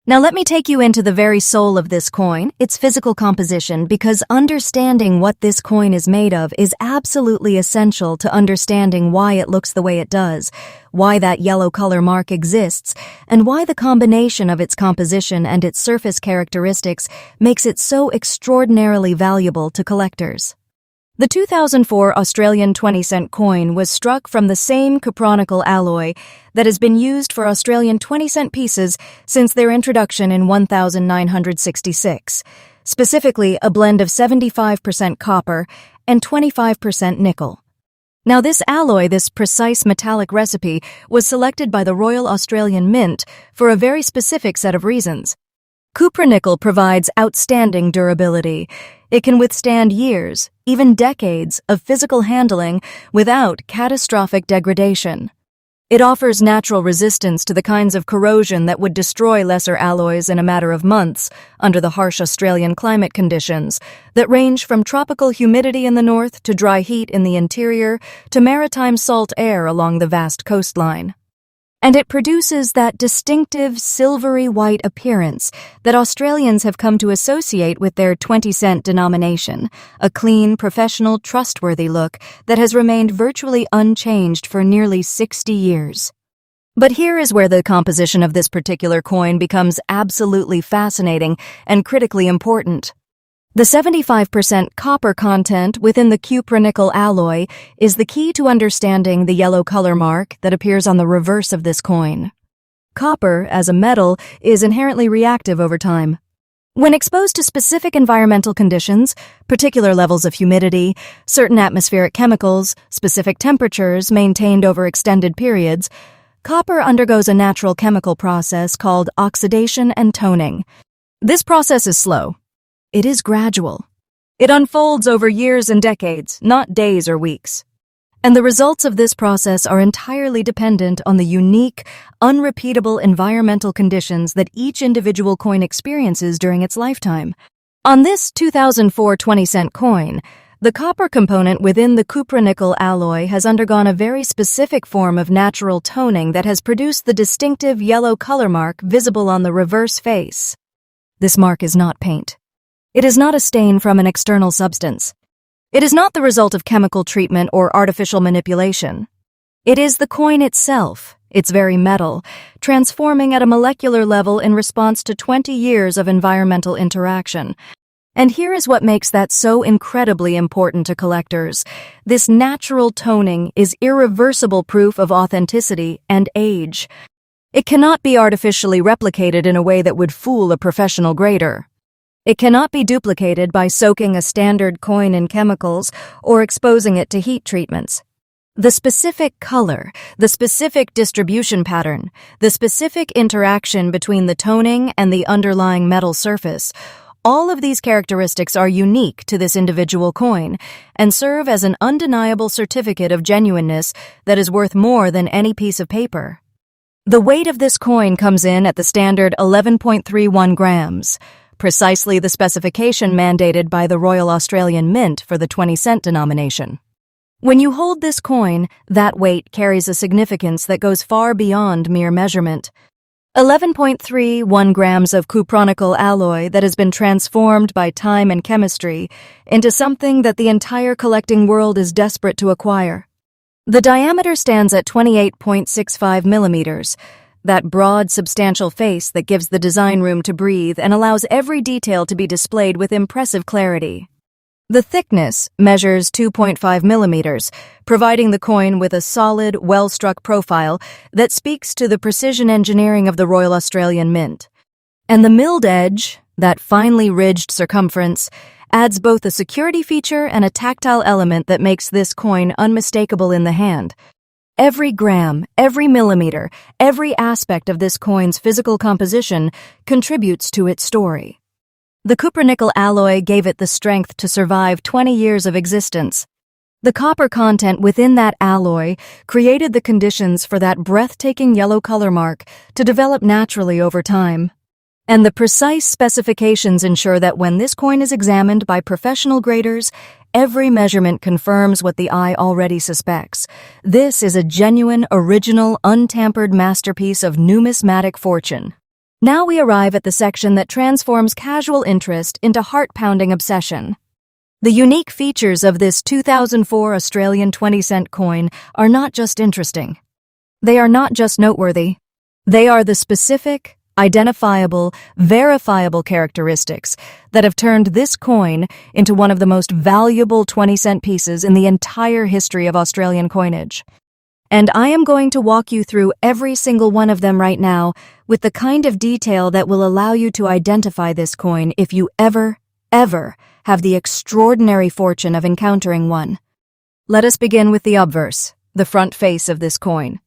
Now let me take you into the very soul of this coin, its physical composition, because understanding what this coin is made of is absolutely essential to understanding why it looks the way it does, why that yellow color mark exists, and why the combination of its composition and its surface characteristics makes it so extraordinarily valuable to collectors. The 2004 Australian 20-cent coin was struck from the same cupronical alloy that has been used for Australian 20-cent pieces since their introduction in 1966, specifically a blend of 75% copper and 25% nickel. Now this alloy, this precise metallic recipe, was selected by the Royal Australian Mint for a very specific set of reasons. Cupronickel provides outstanding durability. It can withstand years, even decades, of physical handling without catastrophic degradation. It offers natural resistance to the kinds of corrosion that would destroy lesser alloys in a matter of months under the harsh Australian climate conditions that range from tropical humidity in the north to dry heat in the interior to maritime salt air along the vast coastline. And it produces that distinctive silvery white appearance that Australians have come to associate with their 20-cent denomination, a clean, professional, trustworthy look that has remained virtually unchanged for nearly 60 years. But here is where the composition of this particular coin becomes absolutely fascinating and critically important. The 75% copper content within the cupronickel alloy is the key to understanding the yellow color mark that appears on the reverse of this coin. Copper, as a metal, is inherently reactive over time. When exposed to specific environmental conditions, particular levels of humidity, certain atmospheric chemicals, specific temperatures maintained over extended periods, copper undergoes a natural chemical process called oxidation and toning. This process is slow. It is gradual. It unfolds over years and decades, not days or weeks. And the results of this process are entirely dependent on the unique, unrepeatable environmental conditions that each individual coin experiences during its lifetime. On this 2004 20-cent coin, the copper component within the cupronickel alloy has undergone a very specific form of natural toning that has produced the distinctive yellow color mark visible on the reverse face. This mark is not paint. It is not a stain from an external substance. It is not the result of chemical treatment or artificial manipulation. It is the coin itself, its very metal, transforming at a molecular level in response to 20 years of environmental interaction. And here is what makes that so incredibly important to collectors. This natural toning is irreversible proof of authenticity and age. It cannot be artificially replicated in a way that would fool a professional grader. It cannot be duplicated by soaking a standard coin in chemicals or exposing it to heat treatments. The specific color, the specific distribution pattern, the specific interaction between the toning and the underlying metal surface, all of these characteristics are unique to this individual coin and serve as an undeniable certificate of genuineness that is worth more than any piece of paper. The weight of this coin comes in at the standard 11.31 grams. Precisely the specification mandated by the Royal Australian Mint for the 20-cent denomination. When you hold this coin, that weight carries a significance that goes far beyond mere measurement. 11.31 grams of cupronickel alloy that has been transformed by time and chemistry into something that the entire collecting world is desperate to acquire. The diameter stands at 28.65 millimeters, that broad, substantial face that gives the design room to breathe and allows every detail to be displayed with impressive clarity. The thickness measures 2.5 millimeters, providing the coin with a solid, well-struck profile that speaks to the precision engineering of the Royal Australian Mint. And the milled edge, that finely ridged circumference, adds both a security feature and a tactile element that makes this coin unmistakable in the hand. Every gram, every millimeter, every aspect of this coin's physical composition contributes to its story. The cupronickel alloy gave it the strength to survive 20 years of existence. The copper content within that alloy created the conditions for that breathtaking yellow color mark to develop naturally over time. And the precise specifications ensure that when this coin is examined by professional graders, every measurement confirms what the eye already suspects. This is a genuine, original, untampered masterpiece of numismatic fortune. Now we arrive at the section that transforms casual interest into heart-pounding obsession. The unique features of this 2004 Australian 20-cent coin are not just interesting. They are not just noteworthy. They are the specific, identifiable, verifiable characteristics that have turned this coin into one of the most valuable 20-cent pieces in the entire history of Australian coinage. And I am going to walk you through every single one of them right now with the kind of detail that will allow you to identify this coin if you ever have the extraordinary fortune of encountering one. Let us begin with the obverse, the front face of this coin.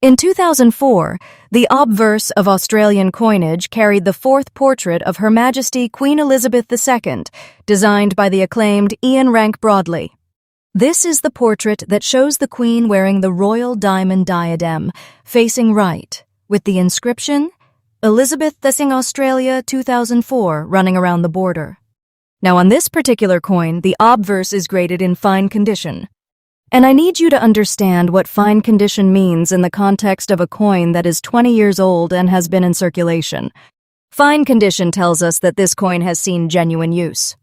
In 2004, the obverse of Australian coinage carried the fourth portrait of Her Majesty Queen Elizabeth II, designed by the acclaimed Ian Rank Broadley. This is the portrait that shows the Queen wearing the royal diamond diadem, facing right, with the inscription, Elizabeth II Australia 2004, running around the border. Now on this particular coin, the obverse is graded in fine condition. And I need you to understand what fine condition means in the context of a coin that is 20 years old and has been in circulation. Fine condition tells us that this coin has seen genuine use.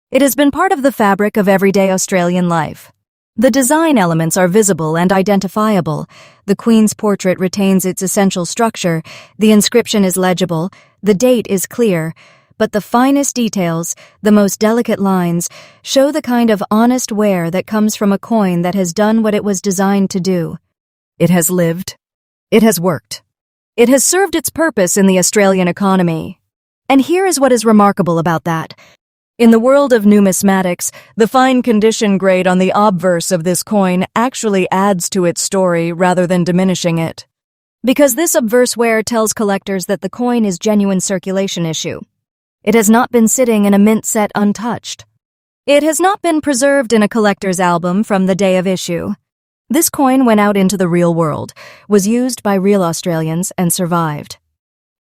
It has been part of the fabric of everyday Australian life. The design elements are visible and identifiable. The Queen's portrait retains its essential structure, the inscription is legible, the date is clear, but the finest details, the most delicate lines, show the kind of honest wear that comes from a coin that has done what it was designed to do. It has lived. It has worked. It has served its purpose in the Australian economy. And here is what is remarkable about that. In the world of numismatics, the fine condition grade on the obverse of this coin actually adds to its story rather than diminishing it. Because this obverse wear tells collectors that the coin is genuine circulation issue. It has not been sitting in a mint set untouched. It has not been preserved in a collector's album from the day of issue. This coin went out into the real world, was used by real Australians, and survived.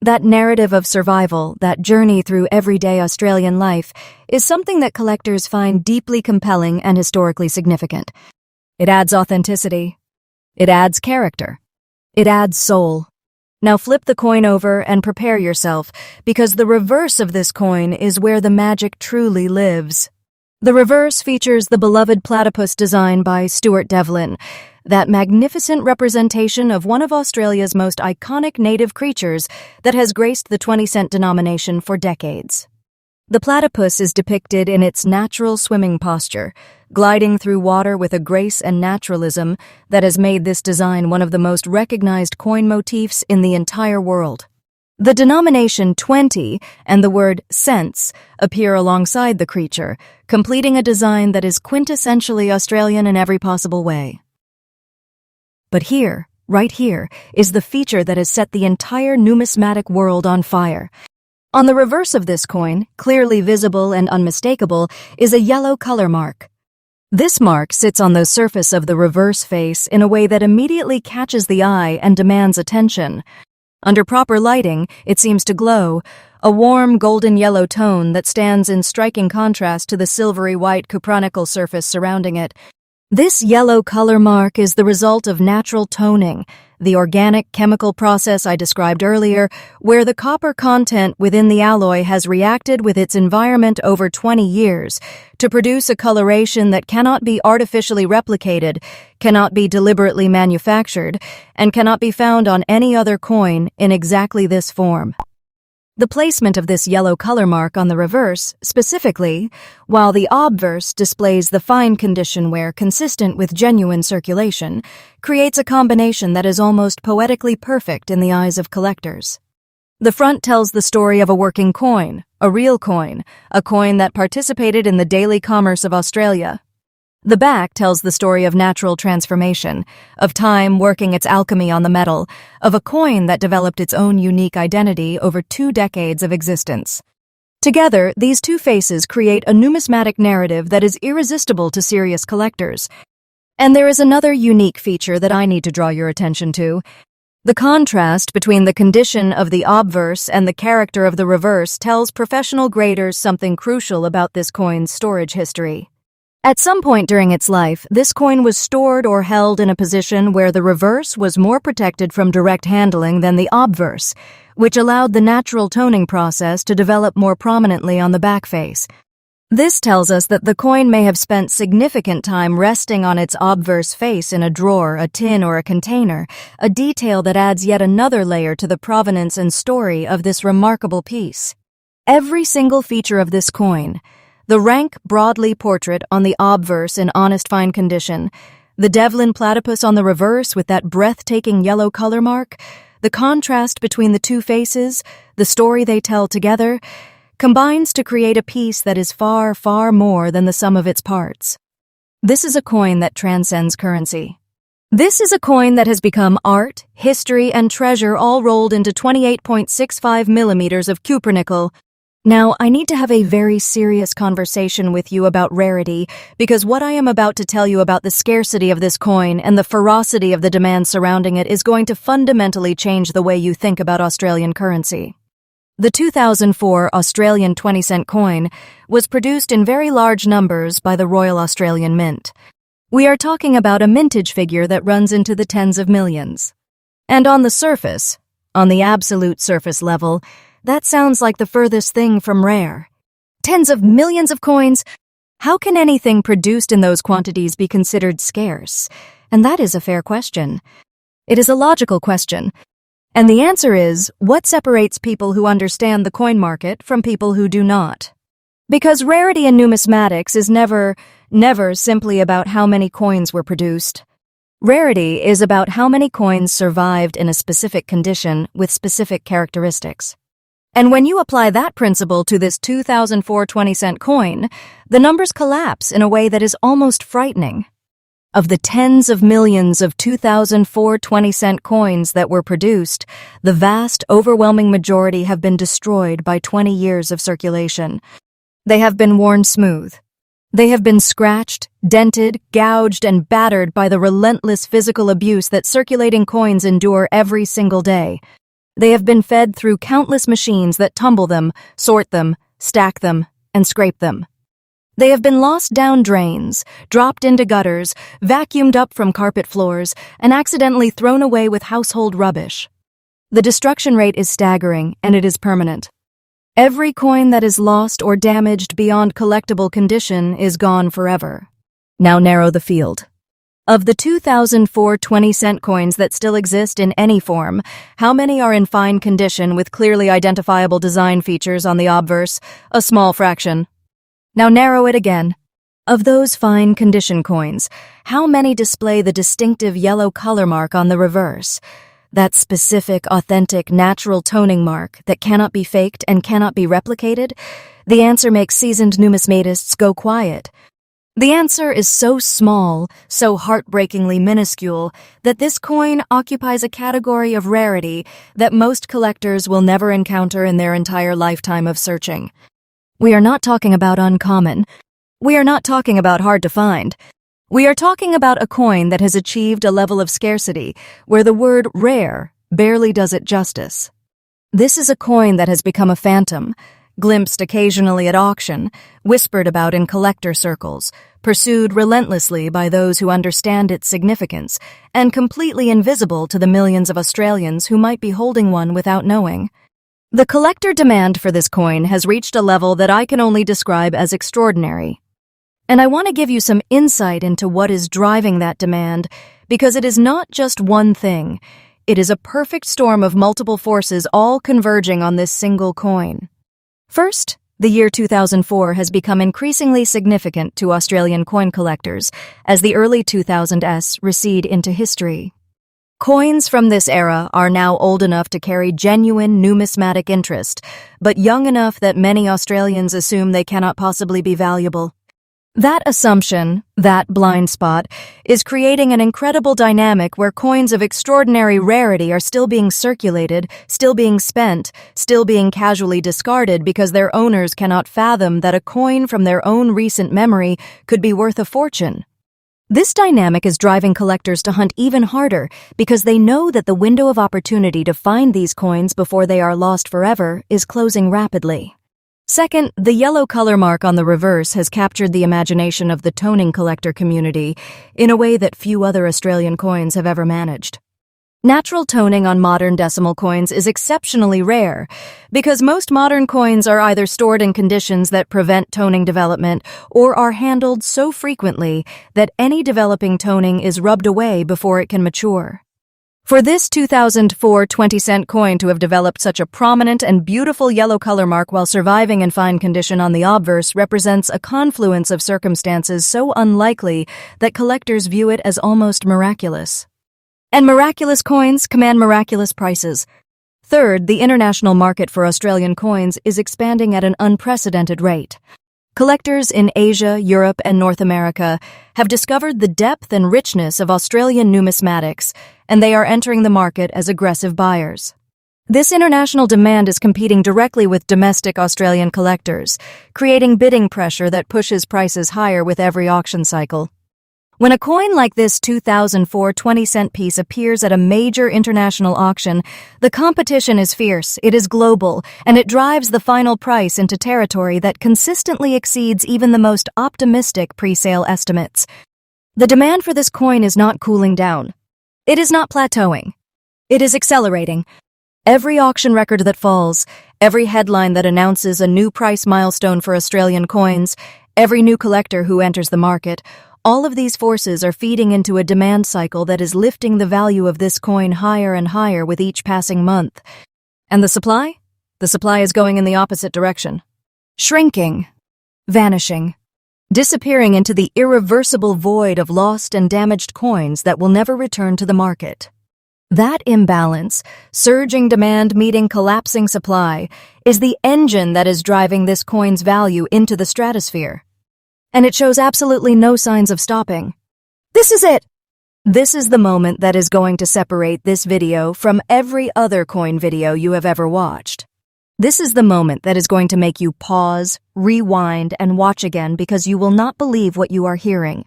That narrative of survival, that journey through everyday Australian life, is something that collectors find deeply compelling and historically significant. It adds authenticity. It adds character. It adds soul. Now flip the coin over and prepare yourself, because the reverse of this coin is where the magic truly lives. The reverse features the beloved platypus design by Stuart Devlin, that magnificent representation of one of Australia's most iconic native creatures that has graced the 20-cent denomination for decades. The platypus is depicted in its natural swimming posture, gliding through water with a grace and naturalism that has made this design one of the most recognized coin motifs in the entire world. The denomination 20 and the word cents appear alongside the creature, completing a design that is quintessentially Australian in every possible way. But here, right here, is the feature that has set the entire numismatic world on fire. On the reverse of this coin, clearly visible and unmistakable, is a yellow color mark. This mark sits on the surface of the reverse face in a way that immediately catches the eye and demands attention. Under proper lighting, it seems to glow, a warm golden yellow tone that stands in striking contrast to the silvery white cupronical surface surrounding it. This yellow color mark is the result of natural toning, the organic chemical process I described earlier, where the copper content within the alloy has reacted with its environment over 20 years to produce a coloration that cannot be artificially replicated, cannot be deliberately manufactured, and cannot be found on any other coin in exactly this form. The placement of this yellow color mark on the reverse, specifically, while the obverse displays the fine condition wear consistent with genuine circulation, creates a combination that is almost poetically perfect in the eyes of collectors. The front tells the story of a working coin, a real coin, a coin that participated in the daily commerce of Australia. The back tells the story of natural transformation, of time working its alchemy on the metal, of a coin that developed its own unique identity over 2 decades of existence. Together, these two faces create a numismatic narrative that is irresistible to serious collectors. And there is another unique feature that I need to draw your attention to. The contrast between the condition of the obverse and the character of the reverse tells professional graders something crucial about this coin's storage history. At some point during its life, this coin was stored or held in a position where the reverse was more protected from direct handling than the obverse, which allowed the natural toning process to develop more prominently on the back face. This tells us that the coin may have spent significant time resting on its obverse face in a drawer, a tin, or a container, a detail that adds yet another layer to the provenance and story of this remarkable piece. Every single feature of this coin, the rank broadly portrait on the obverse in honest fine condition, the Devlin platypus on the reverse with that breathtaking yellow color mark, the contrast between the two faces, the story they tell together, combines to create a piece that is far, far more than the sum of its parts. This is a coin that transcends currency. This is a coin that has become art, history, and treasure all rolled into 28.65 millimeters of cupronickel. Now, I need to have a very serious conversation with you about rarity, because what I am about to tell you about the scarcity of this coin and the ferocity of the demand surrounding it is going to fundamentally change the way you think about Australian currency. The 2004 Australian 20-cent coin was produced in very large numbers by the Royal Australian Mint. We are talking about a mintage figure that runs into the tens of millions. And on the surface, on the absolute surface level, that sounds like the furthest thing from rare. Tens of millions of coins? How can anything produced in those quantities be considered scarce? And that is a fair question. It is a logical question. And the answer is, what separates people who understand the coin market from people who do not? Because rarity in numismatics is never simply about how many coins were produced. Rarity is about how many coins survived in a specific condition with specific characteristics. And when you apply that principle to this 2004 20-cent coin, the numbers collapse in a way that is almost frightening. Of the tens of millions of 2004 20-cent coins that were produced, the vast, overwhelming majority have been destroyed by 20 years of circulation. They have been worn smooth. They have been scratched, dented, gouged, and battered by the relentless physical abuse that circulating coins endure every single day. They have been fed through countless machines that tumble them, sort them, stack them, and scrape them. They have been lost down drains, dropped into gutters, vacuumed up from carpet floors, and accidentally thrown away with household rubbish. The destruction rate is staggering, and it is permanent. Every coin that is lost or damaged beyond collectible condition is gone forever. Now narrow the field. Of the 2004 20-cent coins that still exist in any form, how many are in fine condition with clearly identifiable design features on the obverse? A small fraction. Now narrow it again. Of those fine condition coins, how many display the distinctive yellow color mark on the reverse? That specific, authentic, natural toning mark that cannot be faked and cannot be replicated? The answer makes seasoned numismatists go quiet. The answer is so small, so heartbreakingly minuscule, that this coin occupies a category of rarity that most collectors will never encounter in their entire lifetime of searching. We are not talking about uncommon. We are not talking about hard to find. We are talking about a coin that has achieved a level of scarcity where the word rare barely does it justice. This is a coin that has become a phantom, glimpsed occasionally at auction, whispered about in collector circles, pursued relentlessly by those who understand its significance, and completely invisible to the millions of Australians who might be holding one without knowing. The collector demand for this coin has reached a level that I can only describe as extraordinary. And I want to give you some insight into what is driving that demand, because it is not just one thing. It is a perfect storm of multiple forces all converging on this single coin. First, the year 2004 has become increasingly significant to Australian coin collectors as the early 2000s recede into history. Coins from this era are now old enough to carry genuine numismatic interest, but young enough that many Australians assume they cannot possibly be valuable. That assumption, that blind spot, is creating an incredible dynamic where coins of extraordinary rarity are still being circulated, still being spent, still being casually discarded because their owners cannot fathom that a coin from their own recent memory could be worth a fortune. This dynamic is driving collectors to hunt even harder because they know that the window of opportunity to find these coins before they are lost forever is closing rapidly. Second, the yellow color mark on the reverse has captured the imagination of the toning collector community in a way that few other Australian coins have ever managed. Natural toning on modern decimal coins is exceptionally rare because most modern coins are either stored in conditions that prevent toning development or are handled so frequently that any developing toning is rubbed away before it can mature. For this 2004 20-cent coin to have developed such a prominent and beautiful yellow color mark while surviving in fine condition on the obverse represents a confluence of circumstances so unlikely that collectors view it as almost miraculous. And miraculous coins command miraculous prices. Third, the international market for Australian coins is expanding at an unprecedented rate. Collectors in Asia, Europe, and North America have discovered the depth and richness of Australian numismatics, and they are entering the market as aggressive buyers. This international demand is competing directly with domestic Australian collectors, creating bidding pressure that pushes prices higher with every auction cycle. When a coin like this 2004 20-cent piece appears at a major international auction, the competition is fierce, it is global, and it drives the final price into territory that consistently exceeds even the most optimistic pre-sale estimates. The demand for this coin is not cooling down. It is not plateauing. It is accelerating. Every auction record that falls, every headline that announces a new price milestone for Australian coins, Every new collector who enters the market, all of these forces are feeding into a demand cycle that is lifting the value of this coin higher and higher with each passing month. And the supply? The supply is going in the opposite direction. Shrinking. Vanishing. Disappearing into the irreversible void of lost and damaged coins that will never return to the market. That imbalance, surging demand meeting collapsing supply, is the engine that is driving this coin's value into the stratosphere. And it shows absolutely no signs of stopping. This is it! This is the moment that is going to separate this video from every other coin video you have ever watched. This is the moment that is going to make you pause, rewind, and watch again because you will not believe what you are hearing.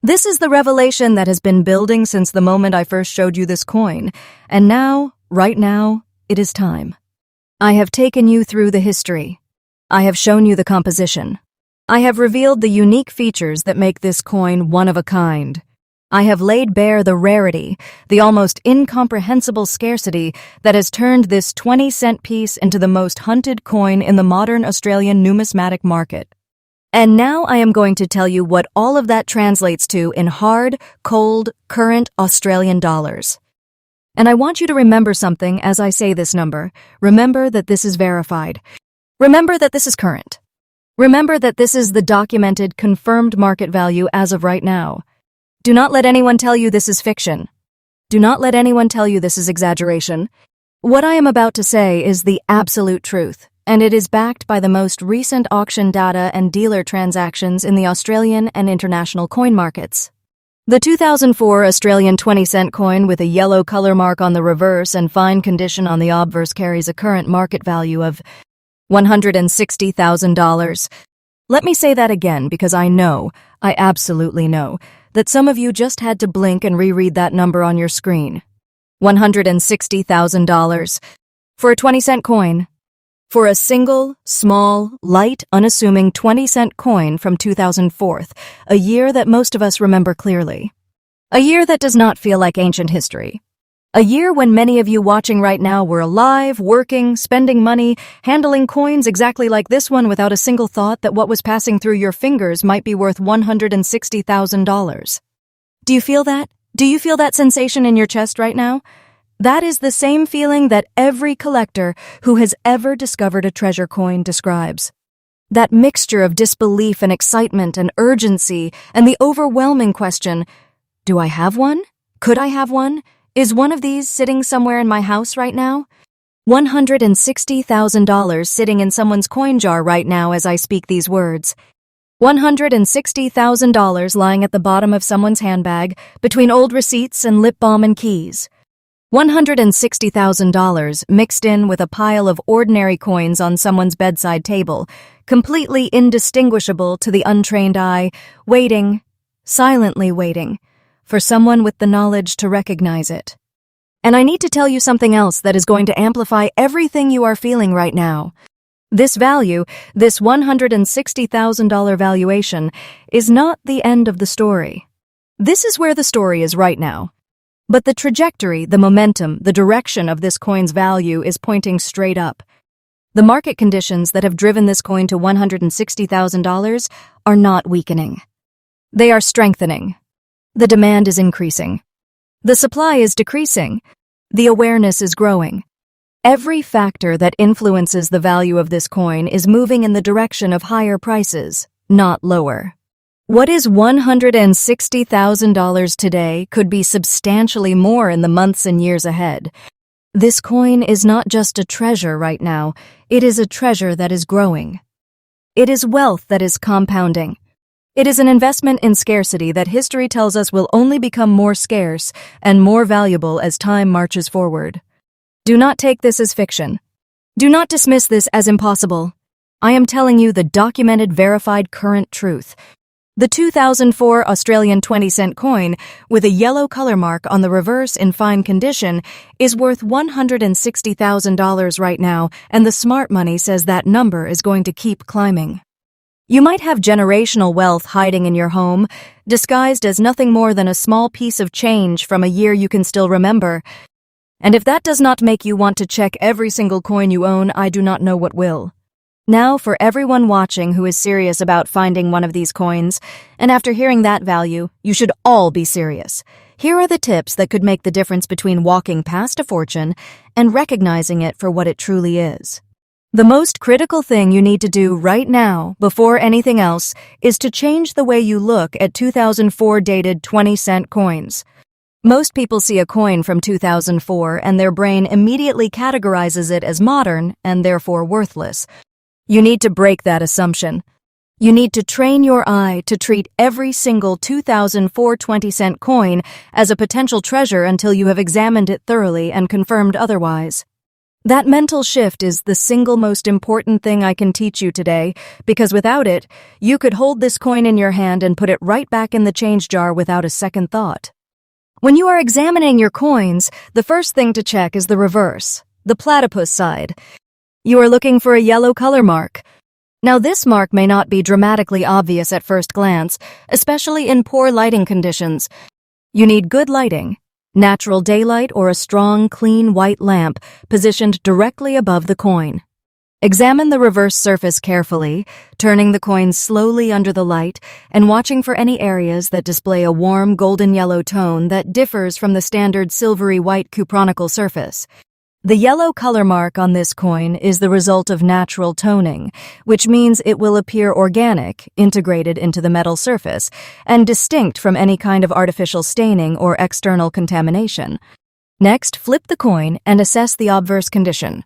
This is the revelation that has been building since the moment I first showed you this coin, and now, right now, it is time. I have taken you through the history. I have shown you the composition. I have revealed the unique features that make this coin one of a kind. I have laid bare the rarity, the almost incomprehensible scarcity that has turned this 20-cent piece into the most hunted coin in the modern Australian numismatic market. And now I am going to tell you what all of that translates to in hard, cold, current Australian dollars. And I want you to remember something as I say this number. Remember that this is verified. Remember that this is current. Remember that this is the documented, confirmed market value as of right now. Do not let anyone tell you this is fiction. Do not let anyone tell you this is exaggeration. What I am about to say is the absolute truth, and it is backed by the most recent auction data and dealer transactions in the Australian and international coin markets. The 2004 Australian 20-cent coin with a yellow color mark on the reverse and fine condition on the obverse carries a current market value of $160,000. Let me say that again because I absolutely know, that some of you just had to blink and reread that number on your screen. $160,000. For a 20-cent coin. For a single, small, light, unassuming 20-cent coin from 2004, a year that most of us remember clearly. A year that does not feel like ancient history. A year when many of you watching right now were alive, working, spending money, handling coins exactly like this one without a single thought that what was passing through your fingers might be worth $160,000. Do you feel that? Do you feel that sensation in your chest right now? That is the same feeling that every collector who has ever discovered a treasure coin describes. That mixture of disbelief and excitement and urgency and the overwhelming question, do I have one? Could I have one? Is one of these sitting somewhere in my house right now? $160,000 sitting in someone's coin jar right now as I speak these words. $160,000 lying at the bottom of someone's handbag between old receipts and lip balm and keys. $160,000 mixed in with a pile of ordinary coins on someone's bedside table, completely indistinguishable to the untrained eye, waiting, silently waiting, for someone with the knowledge to recognize it. And I need to tell you something else that is going to amplify everything you are feeling right now. This value, this $160,000 valuation, is not the end of the story. This is where the story is right now. But the trajectory, the momentum, the direction of this coin's value is pointing straight up. The market conditions that have driven this coin to $160,000 are not weakening. They are strengthening. The demand is increasing. The supply is decreasing. The awareness is growing. Every factor that influences the value of this coin is moving in the direction of higher prices, not lower. What is $160,000 today could be substantially more in the months and years ahead. This coin is not just a treasure right now, it is a treasure that is growing. It is wealth that is compounding. It is an investment in scarcity that history tells us will only become more scarce and more valuable as time marches forward. Do not take this as fiction. Do not dismiss this as impossible. I am telling you the documented, verified, current truth. The 2004 Australian 20-cent coin with a yellow color mark on the reverse in fine condition is worth $160,000 right now, and the smart money says that number is going to keep climbing. You might have generational wealth hiding in your home, disguised as nothing more than a small piece of change from a year you can still remember. And if that does not make you want to check every single coin you own, I do not know what will. Now, for everyone watching who is serious about finding one of these coins, and after hearing that value, you should all be serious. Here are the tips that could make the difference between walking past a fortune and recognizing it for what it truly is. The most critical thing you need to do right now, before anything else, is to change the way you look at 2004 dated 20-cent coins. Most people see a coin from 2004 and their brain immediately categorizes it as modern and therefore worthless. You need to break that assumption. You need to train your eye to treat every single 2004 20-cent coin as a potential treasure until you have examined it thoroughly and confirmed otherwise. That mental shift is the single most important thing I can teach you today, because without it, you could hold this coin in your hand and put it right back in the change jar without a second thought. When you are examining your coins, the first thing to check is the reverse, the platypus side. You are looking for a yellow color mark. Now, this mark may not be dramatically obvious at first glance, especially in poor lighting conditions. You need good lighting, natural daylight, or a strong, clean white lamp positioned directly above the coin. Examine the reverse surface carefully, turning the coin slowly under the light and watching for any areas that display a warm golden yellow tone that differs from the standard silvery white cupronical surface. The yellow color mark on this coin is the result of natural toning, which means it will appear organic, integrated into the metal surface, and distinct from any kind of artificial staining or external contamination. Next, flip the coin and assess the obverse condition.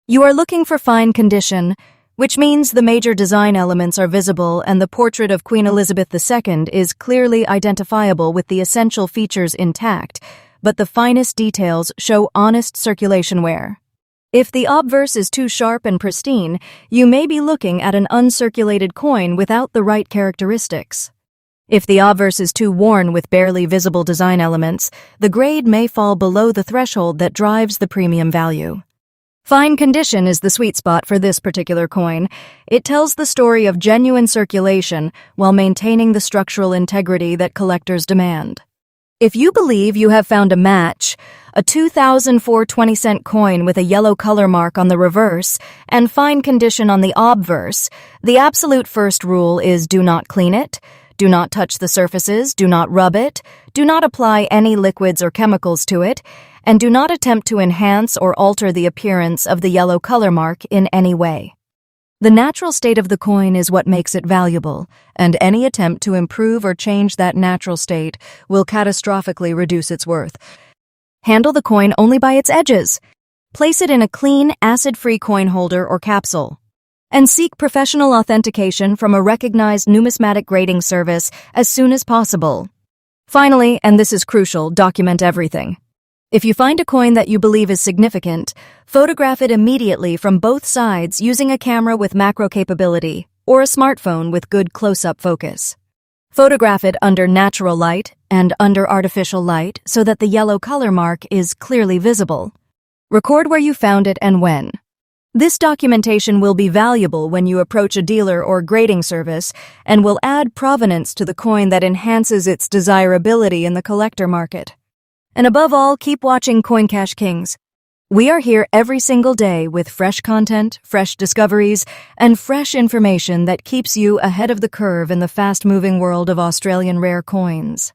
You are looking for fine condition, which means the major design elements are visible and the portrait of Queen Elizabeth II is clearly identifiable with the essential features intact, but the finest details show honest circulation wear. If the obverse is too sharp and pristine, you may be looking at an uncirculated coin without the right characteristics. If the obverse is too worn with barely visible design elements, the grade may fall below the threshold that drives the premium value. Fine condition is the sweet spot for this particular coin. It tells the story of genuine circulation while maintaining the structural integrity that collectors demand. If you believe you have found a match, a 2004 20-cent coin with a yellow color mark on the reverse and fine condition on the obverse, the absolute first rule is do not clean it, do not touch the surfaces, do not rub it, do not apply any liquids or chemicals to it, and do not attempt to enhance or alter the appearance of the yellow color mark in any way. The natural state of the coin is what makes it valuable, and any attempt to improve or change that natural state will catastrophically reduce its worth. Handle the coin only by its edges. Place it in a clean, acid-free coin holder or capsule. And seek professional authentication from a recognized numismatic grading service as soon as possible. Finally, and this is crucial, document everything. If you find a coin that you believe is significant, photograph it immediately from both sides using a camera with macro capability or a smartphone with good close-up focus. Photograph it under natural light and under artificial light so that the yellow color mark is clearly visible. Record where you found it and when. This documentation will be valuable when you approach a dealer or grading service and will add provenance to the coin that enhances its desirability in the collector market. And above all, keep watching Coin Cash Kings. We are here every single day with fresh content, fresh discoveries, and fresh information that keeps you ahead of the curve in the fast-moving world of Australian rare coins.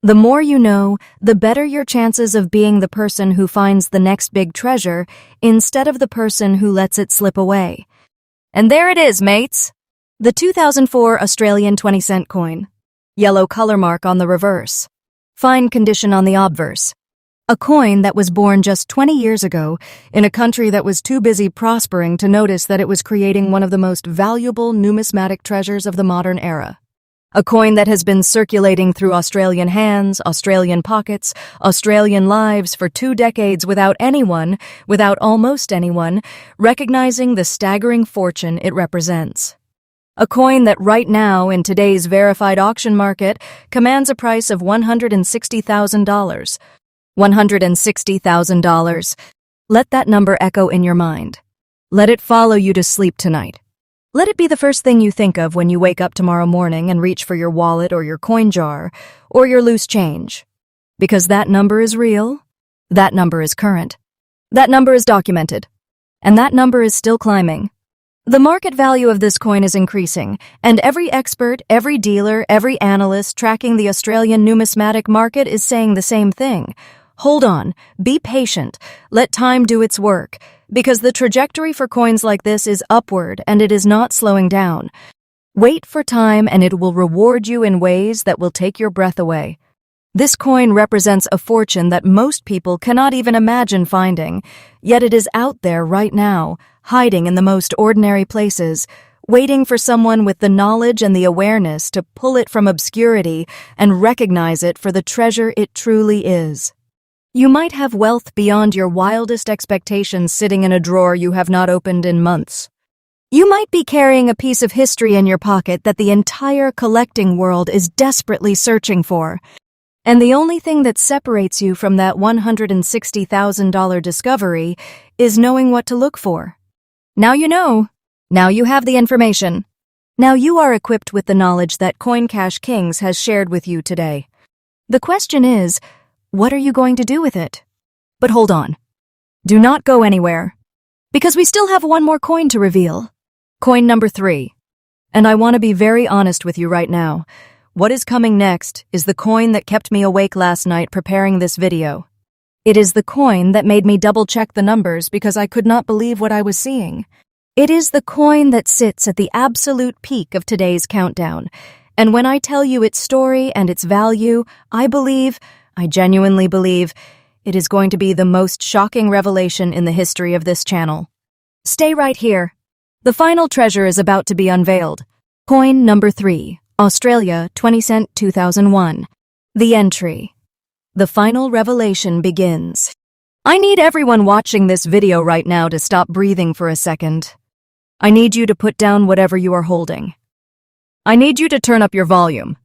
The more you know, the better your chances of being the person who finds the next big treasure instead of the person who lets it slip away. And there it is, mates. The 2004 Australian 20-cent coin. Yellow color mark on the reverse. Fine condition on the obverse. A coin that was born just 20 years ago in a country that was too busy prospering to notice that it was creating one of the most valuable numismatic treasures of the modern era. A coin that has been circulating through Australian hands, Australian pockets, Australian lives for 2 decades without almost anyone, recognizing the staggering fortune it represents. A coin that right now, in today's verified auction market, commands a price of $160,000. $160,000. Let that number echo in your mind. Let it follow you to sleep tonight. Let it be the first thing you think of when you wake up tomorrow morning and reach for your wallet or your coin jar or your loose change. Because that number is real, that number is current, that number is documented, and that number is still climbing. The market value of this coin is increasing, and every expert, every dealer, every analyst tracking the Australian numismatic market is saying the same thing. Hold on, be patient, let time do its work, because the trajectory for coins like this is upward and it is not slowing down. Wait for time and it will reward you in ways that will take your breath away. This coin represents a fortune that most people cannot even imagine finding, yet it is out there right now, hiding in the most ordinary places, waiting for someone with the knowledge and the awareness to pull it from obscurity and recognize it for the treasure it truly is. You might have wealth beyond your wildest expectations sitting in a drawer you have not opened in months. You might be carrying a piece of history in your pocket that the entire collecting world is desperately searching for. And the only thing that separates you from that $160,000 discovery is knowing what to look for. Now you know. Now you have the information. Now you are equipped with the knowledge that CoinCash Kings has shared with you today. The question is, what are you going to do with it? But hold on. Do not go anywhere, because we still have one more coin to reveal. Coin number 3. And I want to be very honest with you right now. What is coming next is the coin that kept me awake last night preparing this video. It is the coin that made me double-check the numbers because I could not believe what I was seeing. It is the coin that sits at the absolute peak of today's countdown. And when I tell you its story and its value, I genuinely believe, it is going to be the most shocking revelation in the history of this channel. Stay right here. The final treasure is about to be unveiled. Coin number 3, Australia 20 cent 2001. The entry. The final revelation begins. I need everyone watching this video right now to stop breathing for a second. I need you to put down whatever you are holding. I need you to turn up your volume.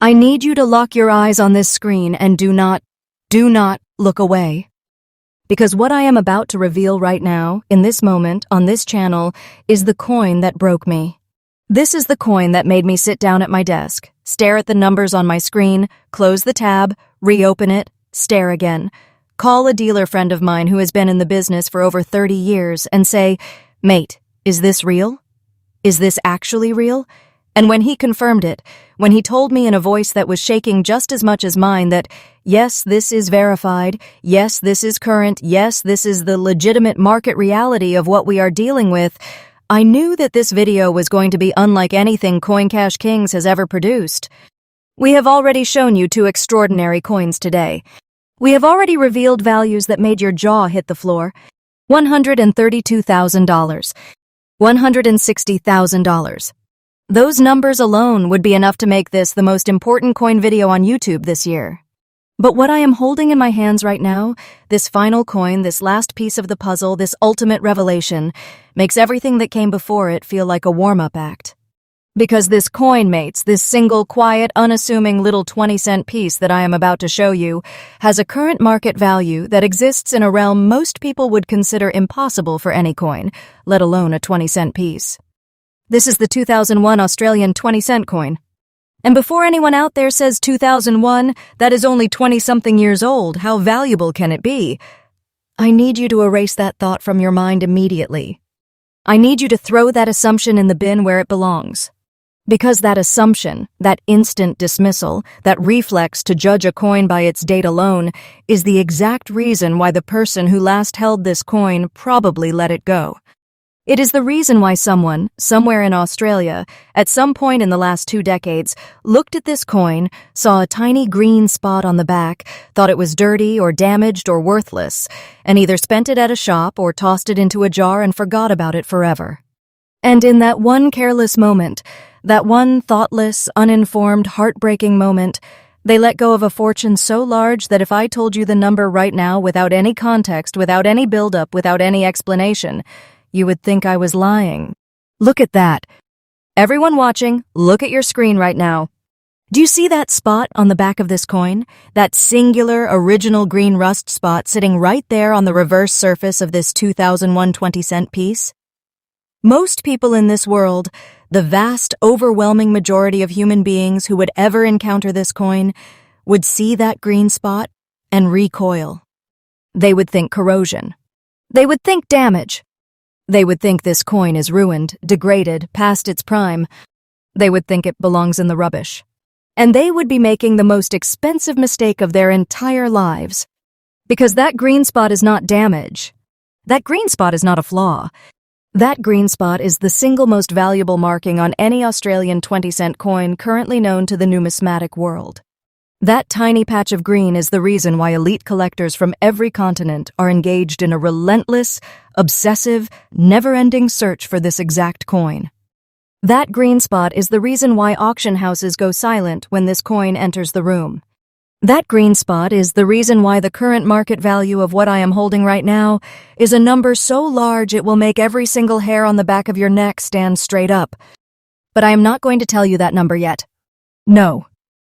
I need you to lock your eyes on this screen and do not look away. Because what I am about to reveal right now, in this moment, on this channel, is the coin that broke me. This is the coin that made me sit down at my desk, stare at the numbers on my screen, close the tab, reopen it, stare again, call a dealer friend of mine who has been in the business for over 30 years and say, "Mate, is this real? Is this actually real?" And when he confirmed it, when he told me in a voice that was shaking just as much as mine that, yes, this is verified, yes, this is current, yes, this is the legitimate market reality of what we are dealing with, I knew that this video was going to be unlike anything CoinCash Kings has ever produced. We have already shown you 2 extraordinary coins today. We have already revealed values that made your jaw hit the floor. $132,000. $160,000. Those numbers alone would be enough to make this the most important coin video on YouTube this year. But what I am holding in my hands right now, this final coin, this last piece of the puzzle, this ultimate revelation, makes everything that came before it feel like a warm-up act. Because this coin, mates, this single, quiet, unassuming little 20-cent piece that I am about to show you, has a current market value that exists in a realm most people would consider impossible for any coin, let alone a 20-cent piece. This is the 2001 Australian 20-cent coin. And before anyone out there says 2001, that is only 20-something years old, how valuable can it be? I need you to erase that thought from your mind immediately. I need you to throw that assumption in the bin where it belongs. Because that assumption, that instant dismissal, that reflex to judge a coin by its date alone, is the exact reason why the person who last held this coin probably let it go. It is the reason why someone, somewhere in Australia, at some point in the last 2 decades, looked at this coin, saw a tiny green spot on the back, thought it was dirty or damaged or worthless, and either spent it at a shop or tossed it into a jar and forgot about it forever. And in that one careless moment, that one thoughtless, uninformed, heartbreaking moment, they let go of a fortune so large that if I told you the number right now without any context, without any build-up, without any explanation, you would think I was lying. Look at that. Everyone watching, look at your screen right now. Do you see that spot on the back of this coin? That singular, original green rust spot sitting right there on the reverse surface of this 2001 20-cent piece? Most people in this world, the vast, overwhelming majority of human beings who would ever encounter this coin, would see that green spot and recoil. They would think corrosion. They would think damage. They would think this coin is ruined, degraded, past its prime. They would think it belongs in the rubbish. And they would be making the most expensive mistake of their entire lives. Because that green spot is not damage. That green spot is not a flaw. That green spot is the single most valuable marking on any Australian 20-cent coin currently known to the numismatic world. That tiny patch of green is the reason why elite collectors from every continent are engaged in a relentless, obsessive, never-ending search for this exact coin. That green spot is the reason why auction houses go silent when this coin enters the room. That green spot is the reason why the current market value of what I am holding right now is a number so large it will make every single hair on the back of your neck stand straight up. But I am not going to tell you that number yet. No,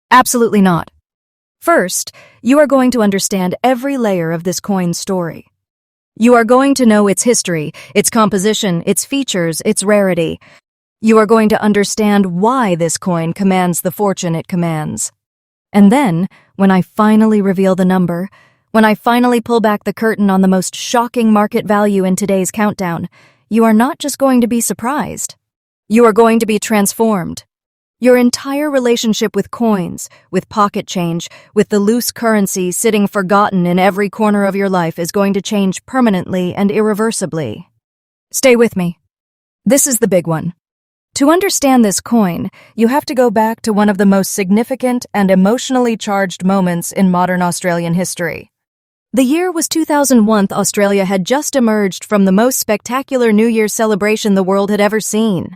absolutely not. First, you are going to understand every layer of this coin's story. You are going to know its history, its composition, its features, its rarity. You are going to understand why this coin commands the fortune it commands. And then, when I finally reveal the number, when I finally pull back the curtain on the most shocking market value in today's countdown, you are not just going to be surprised. You are going to be transformed. Your entire relationship with coins, with pocket change, with the loose currency sitting forgotten in every corner of your life is going to change permanently and irreversibly. Stay with me. This is the big one. To understand this coin, you have to go back to one of the most significant and emotionally charged moments in modern Australian history. The year was 2001. Australia had just emerged from the most spectacular New Year's celebration the world had ever seen.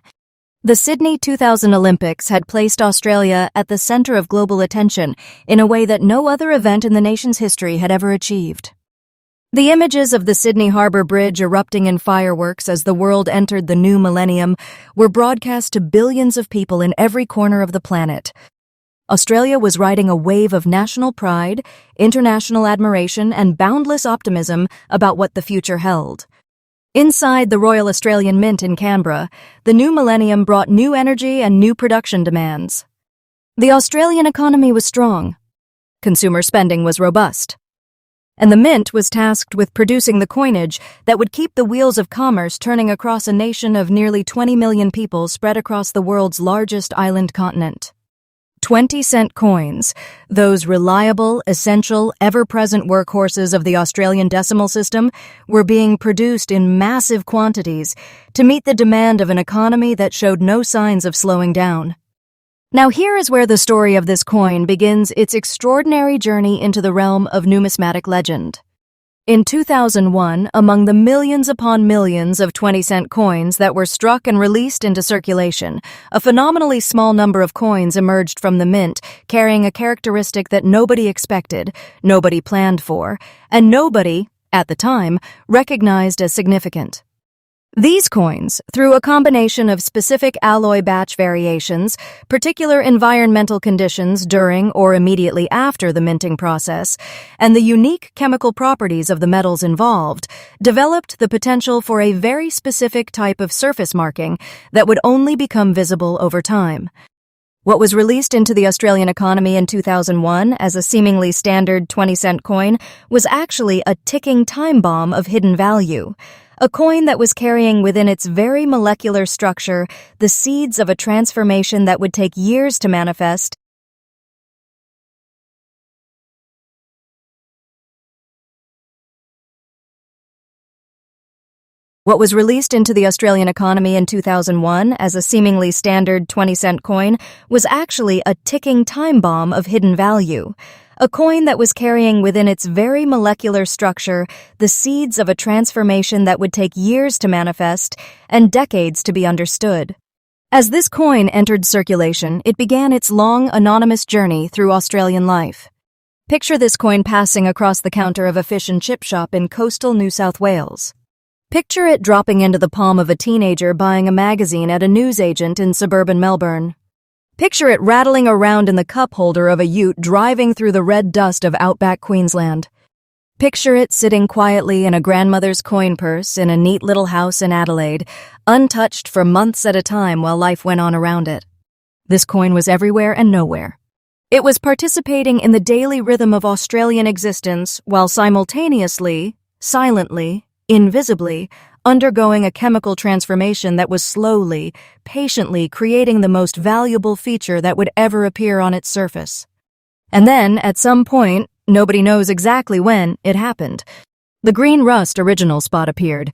The Sydney 2000 Olympics had placed Australia at the center of global attention in a way that no other event in the nation's history had ever achieved. The images of the Sydney Harbour Bridge erupting in fireworks as the world entered the new millennium were broadcast to billions of people in every corner of the planet. Australia was riding a wave of national pride, international admiration, and boundless optimism about what the future held. Inside the Royal Australian Mint in Canberra, the new millennium brought new energy and new production demands. The Australian economy was strong. Consumer spending was robust. And the Mint was tasked with producing the coinage that would keep the wheels of commerce turning across a nation of nearly 20 million people spread across the world's largest island continent. 20-cent coins, those reliable, essential, ever-present workhorses of the Australian decimal system, were being produced in massive quantities to meet the demand of an economy that showed no signs of slowing down. Now here is where the story of this coin begins its extraordinary journey into the realm of numismatic legend. In 2001, among the millions upon millions of 20-cent coins that were struck and released into circulation, a phenomenally small number of coins emerged from the mint, carrying a characteristic that nobody expected, nobody planned for, and nobody, at the time, recognized as significant. These coins, through a combination of specific alloy batch variations, particular environmental conditions during or immediately after the minting process, and the unique chemical properties of the metals involved, developed the potential for a very specific type of surface marking that would only become visible over time. What was released into the Australian economy in 2001 as a seemingly standard 20-cent coin was actually a ticking time bomb of hidden value. A coin that was carrying within its very molecular structure the seeds of a transformation that would take years to manifest. What was released into the Australian economy in 2001 as a seemingly standard 20-cent coin was actually a ticking time bomb of hidden value. A coin that was carrying within its very molecular structure the seeds of a transformation that would take years to manifest and decades to be understood. As this coin entered circulation, it began its long, anonymous journey through Australian life. Picture this coin passing across the counter of a fish and chip shop in coastal New South Wales. Picture it dropping into the palm of a teenager buying a magazine at a newsagent in suburban Melbourne. Picture it rattling around in the cup holder of a ute driving through the red dust of outback Queensland. Picture it sitting quietly in a grandmother's coin purse in a neat little house in Adelaide, untouched for months at a time while life went on around it. This coin was everywhere and nowhere. It was participating in the daily rhythm of Australian existence while simultaneously, silently, invisibly, undergoing a chemical transformation that was slowly, patiently creating the most valuable feature that would ever appear on its surface. And then, at some point, nobody knows exactly when, it happened. The green rust original spot appeared.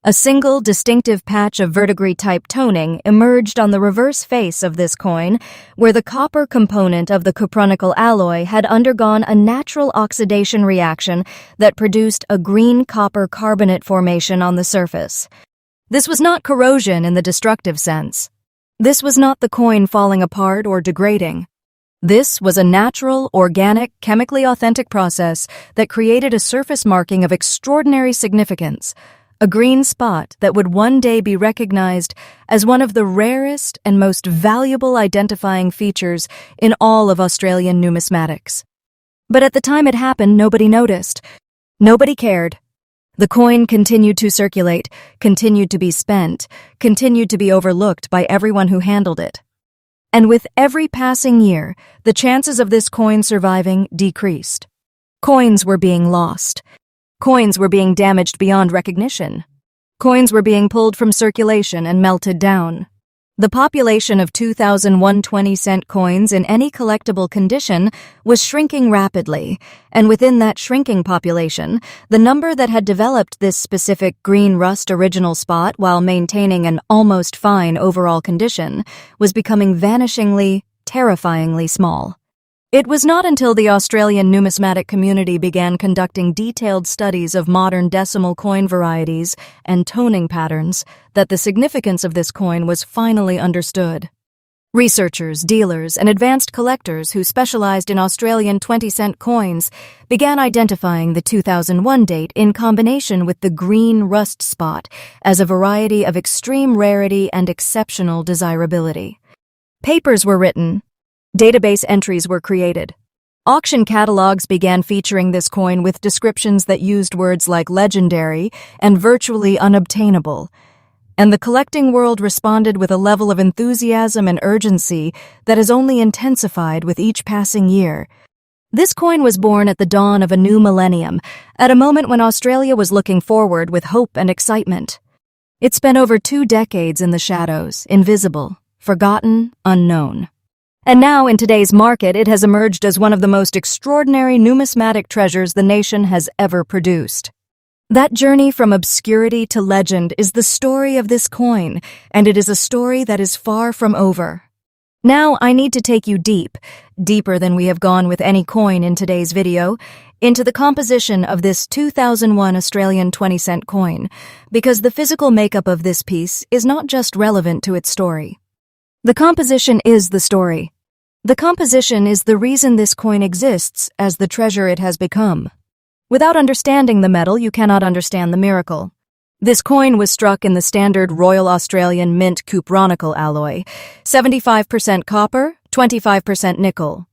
A single, distinctive patch of verdigris-type toning emerged on the reverse face of this coin, where the copper component of the cupronickel alloy had undergone a natural oxidation reaction that produced a green copper carbonate formation on the surface. This was not corrosion in the destructive sense. This was not the coin falling apart or degrading. This was a natural, organic, chemically authentic process that created a surface marking of extraordinary significance, a green spot that would one day be recognized as one of the rarest and most valuable identifying features in all of Australian numismatics. But at the time it happened, nobody noticed. Nobody cared. The coin continued to circulate, continued to be spent, continued to be overlooked by everyone who handled it. And with every passing year, the chances of this coin surviving decreased. Coins were being lost. Coins were being damaged beyond recognition. Coins were being pulled from circulation and melted down. The population of 2001 20-cent coins in any collectible condition was shrinking rapidly, and within that shrinking population, the number that had developed this specific green rust original spot while maintaining an almost fine overall condition was becoming vanishingly, terrifyingly small. It was not until the Australian numismatic community began conducting detailed studies of modern decimal coin varieties and toning patterns that the significance of this coin was finally understood. Researchers, dealers, and advanced collectors who specialized in Australian 20-cent coins began identifying the 2001 date in combination with the green rust spot as a variety of extreme rarity and exceptional desirability. Papers were written. Database entries were created. Auction catalogs began featuring this coin with descriptions that used words like legendary and virtually unobtainable, and the collecting world responded with a level of enthusiasm and urgency that has only intensified with each passing year. This coin was born at the dawn of a new millennium, at a moment when Australia was looking forward with hope and excitement. It spent over 2 decades in the shadows, invisible, forgotten, unknown. And now, in today's market, it has emerged as one of the most extraordinary numismatic treasures the nation has ever produced. That journey from obscurity to legend is the story of this coin, and it is a story that is far from over. Now, I need to take you deep, deeper than we have gone with any coin in today's video, into the composition of this 2001 Australian 20-cent coin, because the physical makeup of this piece is not just relevant to its story. The composition is the story. The composition is the reason this coin exists as the treasure it has become. Without understanding the metal, you cannot understand the miracle. This coin was struck in the standard Royal Australian Mint cupronickel alloy, 75% copper, 25% nickel.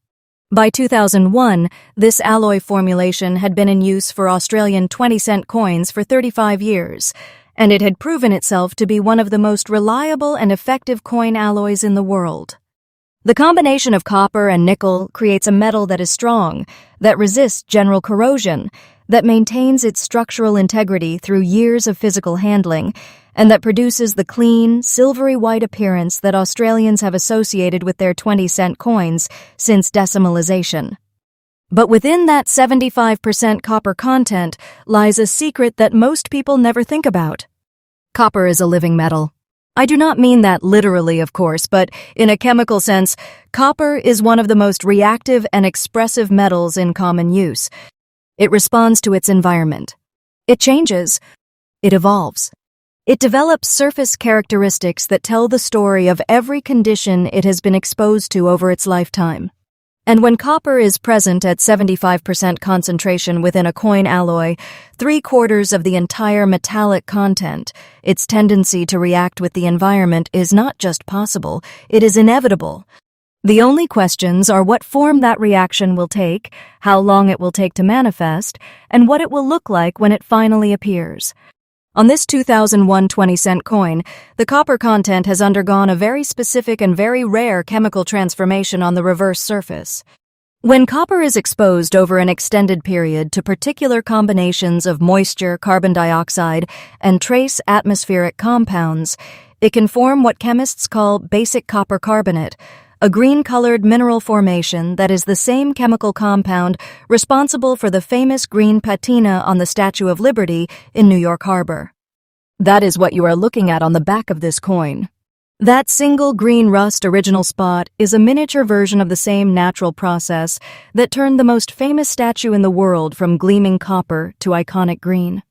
By 2001, this alloy formulation had been in use for Australian 20-cent coins for 35 years, and it had proven itself to be one of the most reliable and effective coin alloys in the world. The combination of copper and nickel creates a metal that is strong, that resists general corrosion, that maintains its structural integrity through years of physical handling, and that produces the clean, silvery white appearance that Australians have associated with their 20-cent coins since decimalization. But within that 75% copper content lies a secret that most people never think about. Copper is a living metal. I do not mean that literally, of course, but in a chemical sense, copper is one of the most reactive and expressive metals in common use. It responds to its environment. It changes. It evolves. It develops surface characteristics that tell the story of every condition it has been exposed to over its lifetime. And when copper is present at 75% concentration within a coin alloy, 3/4 of the entire metallic content, its tendency to react with the environment is not just possible, it is inevitable. The only questions are what form that reaction will take, how long it will take to manifest, and what it will look like when it finally appears. On this 2001 20-cent coin, the copper content has undergone a very specific and very rare chemical transformation on the reverse surface. When copper is exposed over an extended period to particular combinations of moisture, carbon dioxide, and trace atmospheric compounds, it can form what chemists call basic copper carbonate, a green-colored mineral formation that is the same chemical compound responsible for the famous green patina on the Statue of Liberty in New York Harbor. That is what you are looking at on the back of this coin. That single green rust original spot is a miniature version of the same natural process that turned the most famous statue in the world from gleaming copper to iconic green.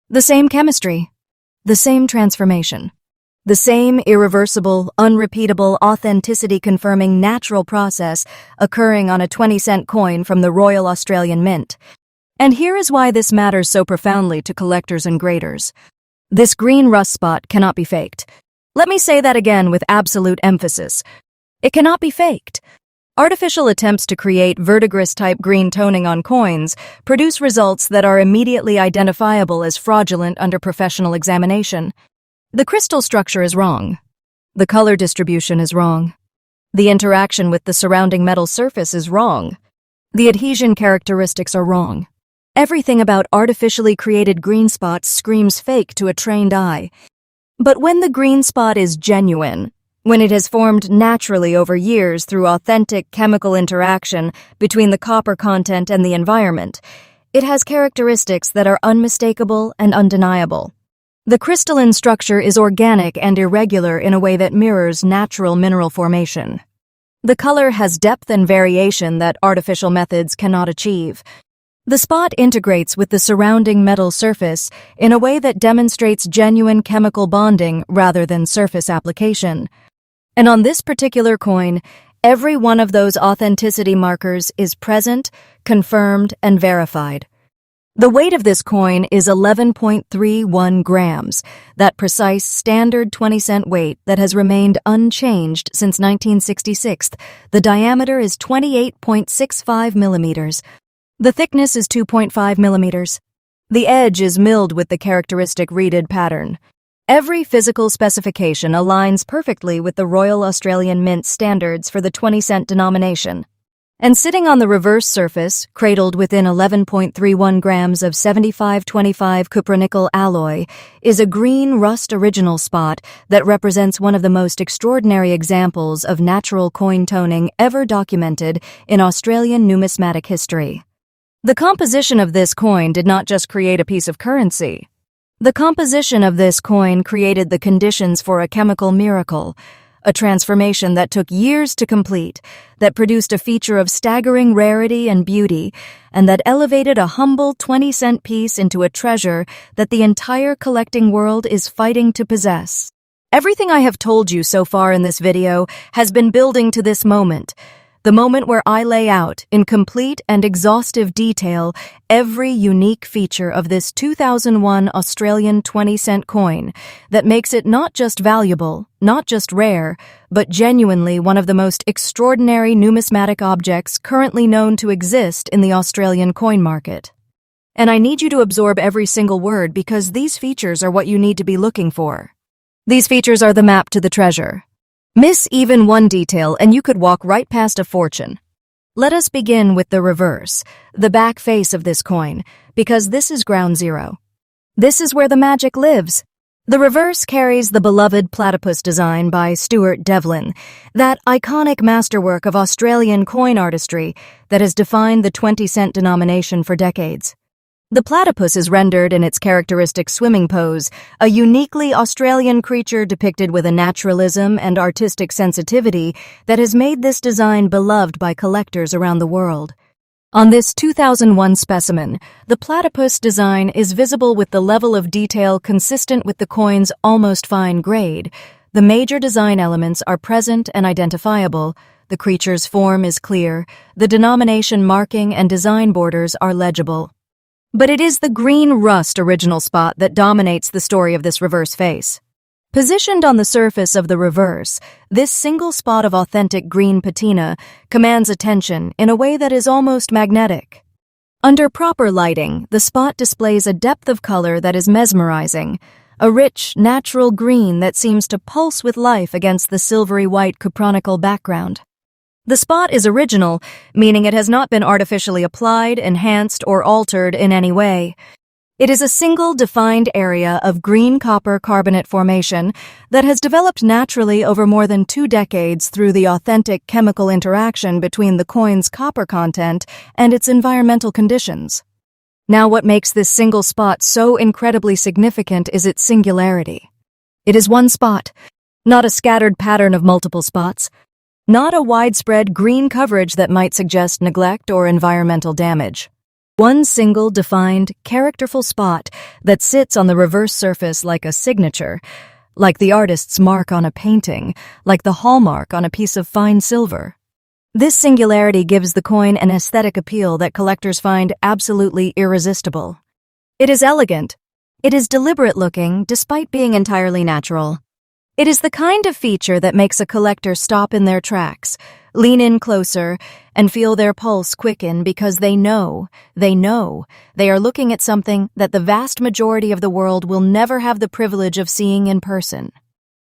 The same chemistry, the same transformation, the same irreversible, unrepeatable, authenticity-confirming natural process occurring on a 20-cent coin from the Royal Australian Mint. And here is why this matters so profoundly to collectors and graders. This green rust spot cannot be faked. Let me say that again with absolute emphasis. It cannot be faked. Artificial attempts to create verdigris-type green toning on coins produce results that are immediately identifiable as fraudulent under professional examination. The crystal structure is wrong. The color distribution is wrong. The interaction with the surrounding metal surface is wrong. The adhesion characteristics are wrong. Everything about artificially created green spots screams fake to a trained eye. But when the green spot is genuine, when it has formed naturally over years through authentic chemical interaction between the copper content and the environment, it has characteristics that are unmistakable and undeniable. The crystalline structure is organic and irregular in a way that mirrors natural mineral formation. The color has depth and variation that artificial methods cannot achieve. The spot integrates with the surrounding metal surface in a way that demonstrates genuine chemical bonding rather than surface application. And on this particular coin, every one of those authenticity markers is present, confirmed, and verified. The weight of this coin is 11.31 grams, that precise standard 20-cent weight that has remained unchanged since 1966. The diameter is 28.65 millimeters. The thickness is 2.5 millimeters. The edge is milled with the characteristic reeded pattern. Every physical specification aligns perfectly with the Royal Australian Mint standards for the 20-cent denomination. And sitting on the reverse surface, cradled within 11.31 grams of 7525 cupronickel alloy, is a green rust original spot that represents one of the most extraordinary examples of natural coin toning ever documented in Australian numismatic history. The composition of this coin did not just create a piece of currency. The composition of this coin created the conditions for a chemical miracle, a transformation that took years to complete, that produced a feature of staggering rarity and beauty, and that elevated a humble 20-cent piece into a treasure that the entire collecting world is fighting to possess. Everything I have told you so far in this video has been building to this moment, the moment where I lay out, in complete and exhaustive detail, every unique feature of this 2001 Australian 20-cent coin that makes it not just valuable, not just rare, but genuinely one of the most extraordinary numismatic objects currently known to exist in the Australian coin market. And I need you to absorb every single word because these features are what you need to be looking for. These features are the map to the treasure. Miss even one detail and you could walk right past a fortune. Let us begin with the reverse, the back face of this coin, because this is ground zero. This is where the magic lives. The reverse carries the beloved platypus design by Stuart Devlin, that iconic masterwork of Australian coin artistry that has defined the 20-cent denomination for decades. The platypus is rendered in its characteristic swimming pose, a uniquely Australian creature depicted with a naturalism and artistic sensitivity that has made this design beloved by collectors around the world. On this 2001 specimen, the platypus design is visible with the level of detail consistent with the coin's almost fine grade. The major design elements are present and identifiable. The creature's form is clear. The denomination marking and design borders are legible. But it is the green rust original spot that dominates the story of this reverse face. Positioned on the surface of the reverse, this single spot of authentic green patina commands attention in a way that is almost magnetic. Under proper lighting, the spot displays a depth of color that is mesmerizing, a rich, natural green that seems to pulse with life against the silvery white cupronickel background. The spot is original, meaning it has not been artificially applied, enhanced, or altered in any way. It is a single defined area of green copper carbonate formation that has developed naturally over more than 2 decades through the authentic chemical interaction between the coin's copper content and its environmental conditions. Now, what makes this single spot so incredibly significant is its singularity. It is one spot, not a scattered pattern of multiple spots, not a widespread green coverage that might suggest neglect or environmental damage. One single, defined, characterful spot that sits on the reverse surface like a signature, like the artist's mark on a painting, like the hallmark on a piece of fine silver. This singularity gives the coin an aesthetic appeal that collectors find absolutely irresistible. It is elegant. It is deliberate-looking, despite being entirely natural. It is the kind of feature that makes a collector stop in their tracks, lean in closer, and feel their pulse quicken because they know they are looking at something that the vast majority of the world will never have the privilege of seeing in person.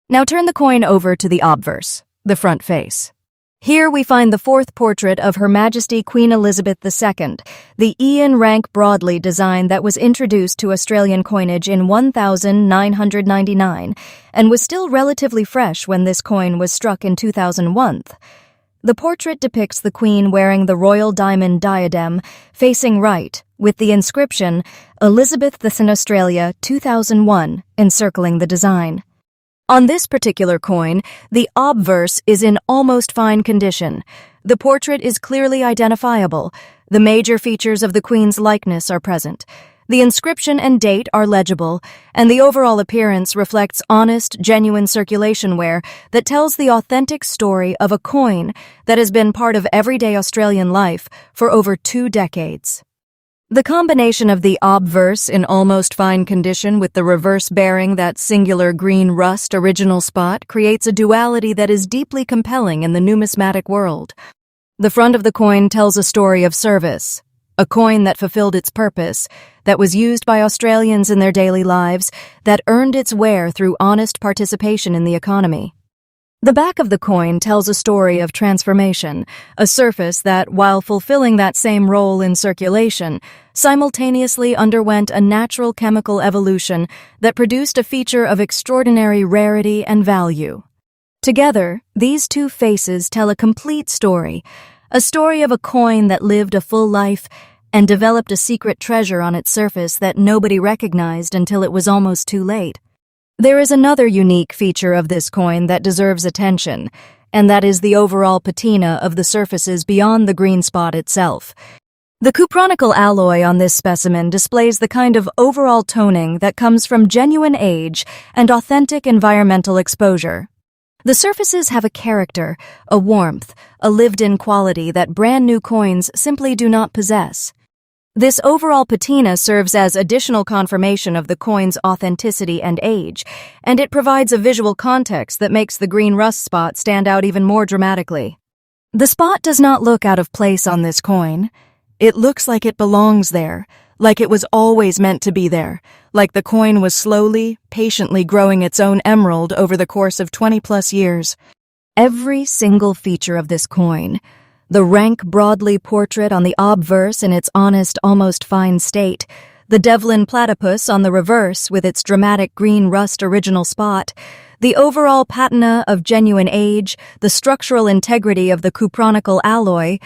Now turn the coin over to the obverse, the front face. Here we find the 4th portrait of Her Majesty Queen Elizabeth II, the Ian Rank Broadley design that was introduced to Australian coinage in 1999 and was still relatively fresh when this coin was struck in 2001. The portrait depicts the Queen wearing the royal diamond diadem, facing right, with the inscription, Elizabeth II Australia 2001, encircling the design. On this particular coin, the obverse is in almost fine condition. The portrait is clearly identifiable. The major features of the Queen's likeness are present. The inscription and date are legible, and the overall appearance reflects honest, genuine circulation wear that tells the authentic story of a coin that has been part of everyday Australian life for over 2 decades. The combination of the obverse in almost fine condition with the reverse bearing that singular green rust original spot creates a duality that is deeply compelling in the numismatic world. The front of the coin tells a story of service, a coin that fulfilled its purpose, that was used by Australians in their daily lives, that earned its wear through honest participation in the economy. The back of the coin tells a story of transformation, a surface that, while fulfilling that same role in circulation, simultaneously underwent a natural chemical evolution that produced a feature of extraordinary rarity and value. Together, these two faces tell a complete story, a story of a coin that lived a full life and developed a secret treasure on its surface that nobody recognized until it was almost too late. There is another unique feature of this coin that deserves attention, and that is the overall patina of the surfaces beyond the green spot itself. The cupronical alloy on this specimen displays the kind of overall toning that comes from genuine age and authentic environmental exposure. The surfaces have a character, a warmth, a lived-in quality that brand-new coins simply do not possess. This overall patina serves as additional confirmation of the coin's authenticity and age, and it provides a visual context that makes the green rust spot stand out even more dramatically. The spot does not look out of place on this coin. It looks like it belongs there, like it was always meant to be there, like the coin was slowly, patiently growing its own emerald over the course of 20-plus years. Every single feature of this coin, the rank Broadley portrait on the obverse in its honest, almost fine state, the Devlin platypus on the reverse with its dramatic green rust original spot, the overall patina of genuine age, the structural integrity of the cupronical alloy,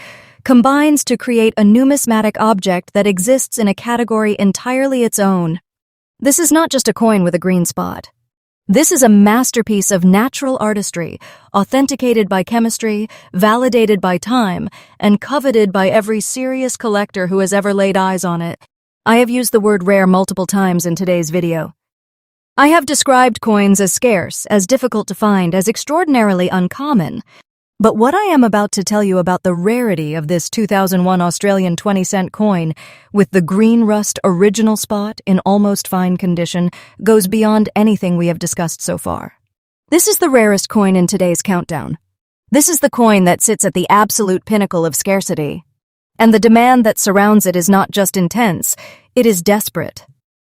combines to create a numismatic object that exists in a category entirely its own. This is not just a coin with a green spot. This is a masterpiece of natural artistry, authenticated by chemistry, validated by time, and coveted by every serious collector who has ever laid eyes on it. I have used the word rare multiple times in today's video. I have described coins as scarce, as difficult to find, as extraordinarily uncommon. But what I am about to tell you about the rarity of this 2001 Australian 20-cent coin with the green rust original spot in almost fine condition goes beyond anything we have discussed so far. This is the rarest coin in today's countdown. This is the coin that sits at the absolute pinnacle of scarcity. And the demand that surrounds it is not just intense, it is desperate.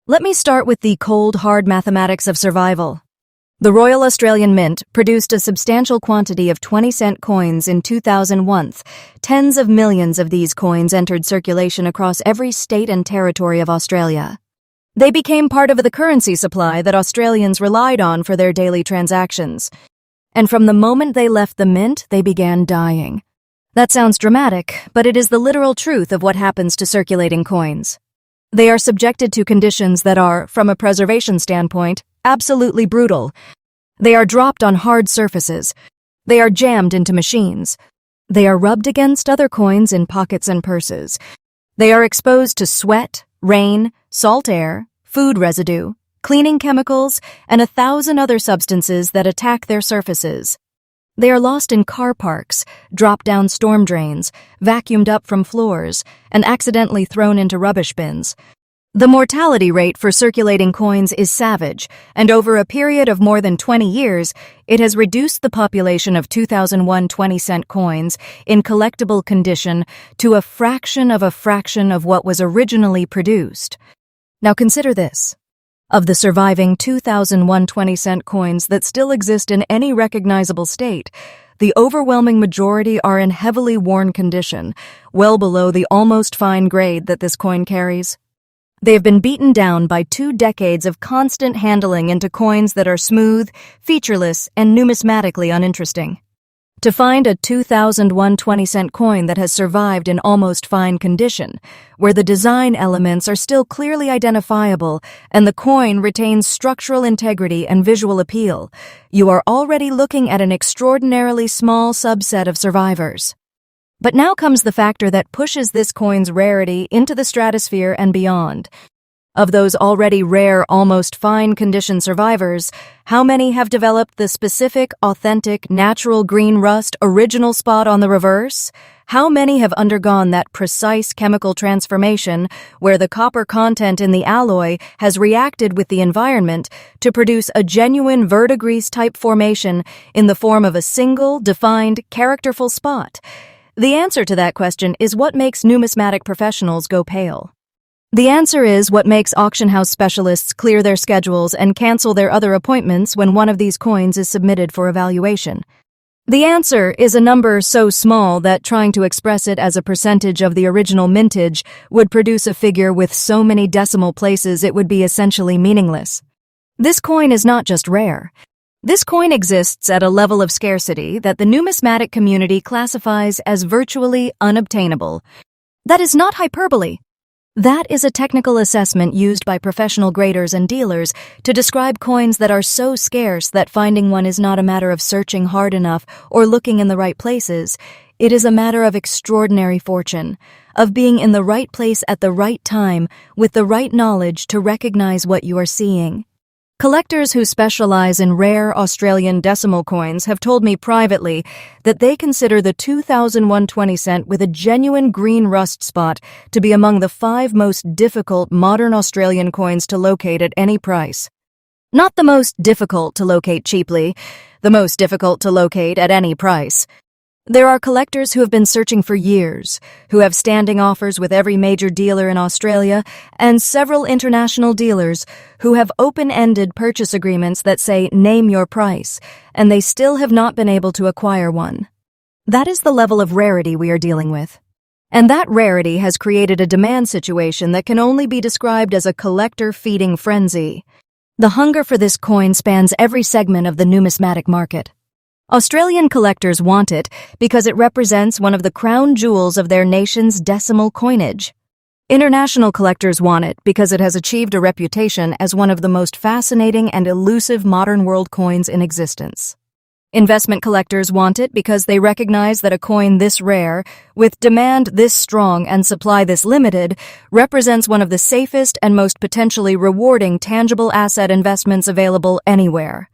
Let me start with the cold, hard mathematics of survival. The Royal Australian Mint produced a substantial quantity of 20-cent coins in 2001. Tens of millions of these coins entered circulation across every state and territory of Australia. They became part of the currency supply that Australians relied on for their daily transactions. And from the moment they left the mint, they began dying. That sounds dramatic, but it is the literal truth of what happens to circulating coins. They are subjected to conditions that are, from a preservation standpoint, absolutely brutal. They are dropped on hard surfaces. They are jammed into machines. They are rubbed against other coins in pockets and purses. They are exposed to sweat, rain, salt air, food residue, cleaning chemicals, and 1,000 other substances that attack their surfaces. They are lost in car parks, dropped down storm drains, vacuumed up from floors, and accidentally thrown into rubbish bins. The mortality rate for circulating coins is savage, and over a period of more than 20 years, it has reduced the population of 2001 20-cent coins in collectible condition to a fraction of what was originally produced. Now consider this. Of the surviving 2001 20-cent coins that still exist in any recognizable state, the overwhelming majority are in heavily worn condition, well below the almost fine grade that this coin carries. They have been beaten down by 2 decades of constant handling into coins that are smooth, featureless, and numismatically uninteresting. To find a 2001 20-cent coin that has survived in almost fine condition, where the design elements are still clearly identifiable and the coin retains structural integrity and visual appeal, you are already looking at an extraordinarily small subset of survivors. But now comes the factor that pushes this coin's rarity into the stratosphere and beyond. Of those already rare, almost fine condition survivors, how many have developed the specific, authentic, natural green rust original spot on the reverse? How many have undergone that precise chemical transformation where the copper content in the alloy has reacted with the environment to produce a genuine verdigris-type formation in the form of a single, defined, characterful spot? The answer to that question is what makes numismatic professionals go pale. The answer is what makes auction house specialists clear their schedules and cancel their other appointments when one of these coins is submitted for evaluation. The answer is a number so small that trying to express it as a percentage of the original mintage would produce a figure with so many decimal places it would be essentially meaningless. This coin is not just rare. This coin exists at a level of scarcity that the numismatic community classifies as virtually unobtainable. That is not hyperbole. That is a technical assessment used by professional graders and dealers to describe coins that are so scarce that finding one is not a matter of searching hard enough or looking in the right places. It is a matter of extraordinary fortune, of being in the right place at the right time with the right knowledge to recognize what you are seeing. Collectors who specialize in rare Australian decimal coins have told me privately that they consider the 2001 20-cent with a genuine green rust spot to be among the 5 most difficult modern Australian coins to locate at any price. Not the most difficult to locate cheaply, the most difficult to locate at any price. There are collectors who have been searching for years, who have standing offers with every major dealer in Australia, and several international dealers who have open-ended purchase agreements that say, name your price, and they still have not been able to acquire one. That is the level of rarity we are dealing with. And that rarity has created a demand situation that can only be described as a collector-feeding frenzy. The hunger for this coin spans every segment of the numismatic market. Australian collectors want it because it represents one of the crown jewels of their nation's decimal coinage. International collectors want it because it has achieved a reputation as one of the most fascinating and elusive modern world coins in existence. Investment collectors want it because they recognize that a coin this rare, with demand this strong and supply this limited, represents one of the safest and most potentially rewarding tangible asset investments available anywhere.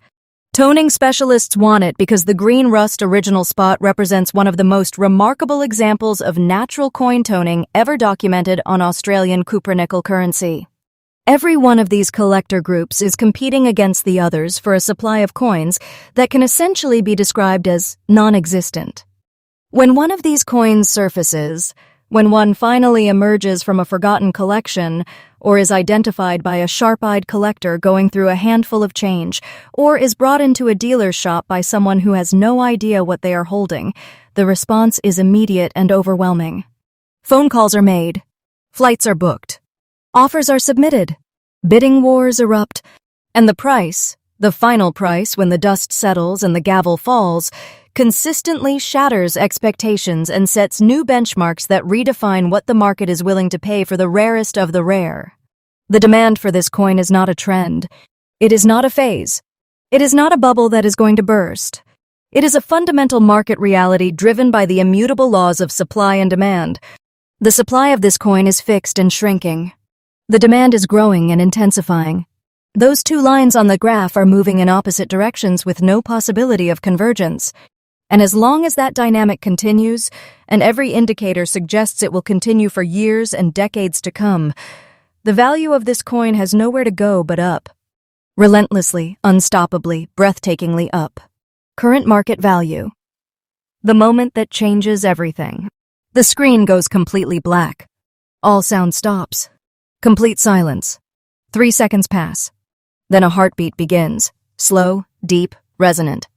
Toning specialists want it because the green rust original spot represents one of the most remarkable examples of natural coin toning ever documented on Australian cupronickel currency. Every one of these collector groups is competing against the others for a supply of coins that can essentially be described as non-existent. When one of these coins surfaces, when one finally emerges from a forgotten collection, or is identified by a sharp-eyed collector going through a handful of change, or is brought into a dealer's shop by someone who has no idea what they are holding, the response is immediate and overwhelming. Phone calls are made. Flights are booked. Offers are submitted. Bidding wars erupt. And the price, the final price when the dust settles and the gavel falls, consistently shatters expectations and sets new benchmarks that redefine what the market is willing to pay for the rarest of the rare. The demand for this coin is not a trend. It is not a phase. It is not a bubble that is going to burst. It is a fundamental market reality driven by the immutable laws of supply and demand. The supply of this coin is fixed and shrinking. The demand is growing and intensifying. Those two lines on the graph are moving in opposite directions with no possibility of convergence. And as long as that dynamic continues, and every indicator suggests it will continue for years and decades to come, the value of this coin has nowhere to go but up. Relentlessly, unstoppably, breathtakingly up. Current market value. The moment that changes everything. The screen goes completely black. All sound stops. Complete silence. 3 seconds pass. Then a heartbeat begins, slow, deep, resonant.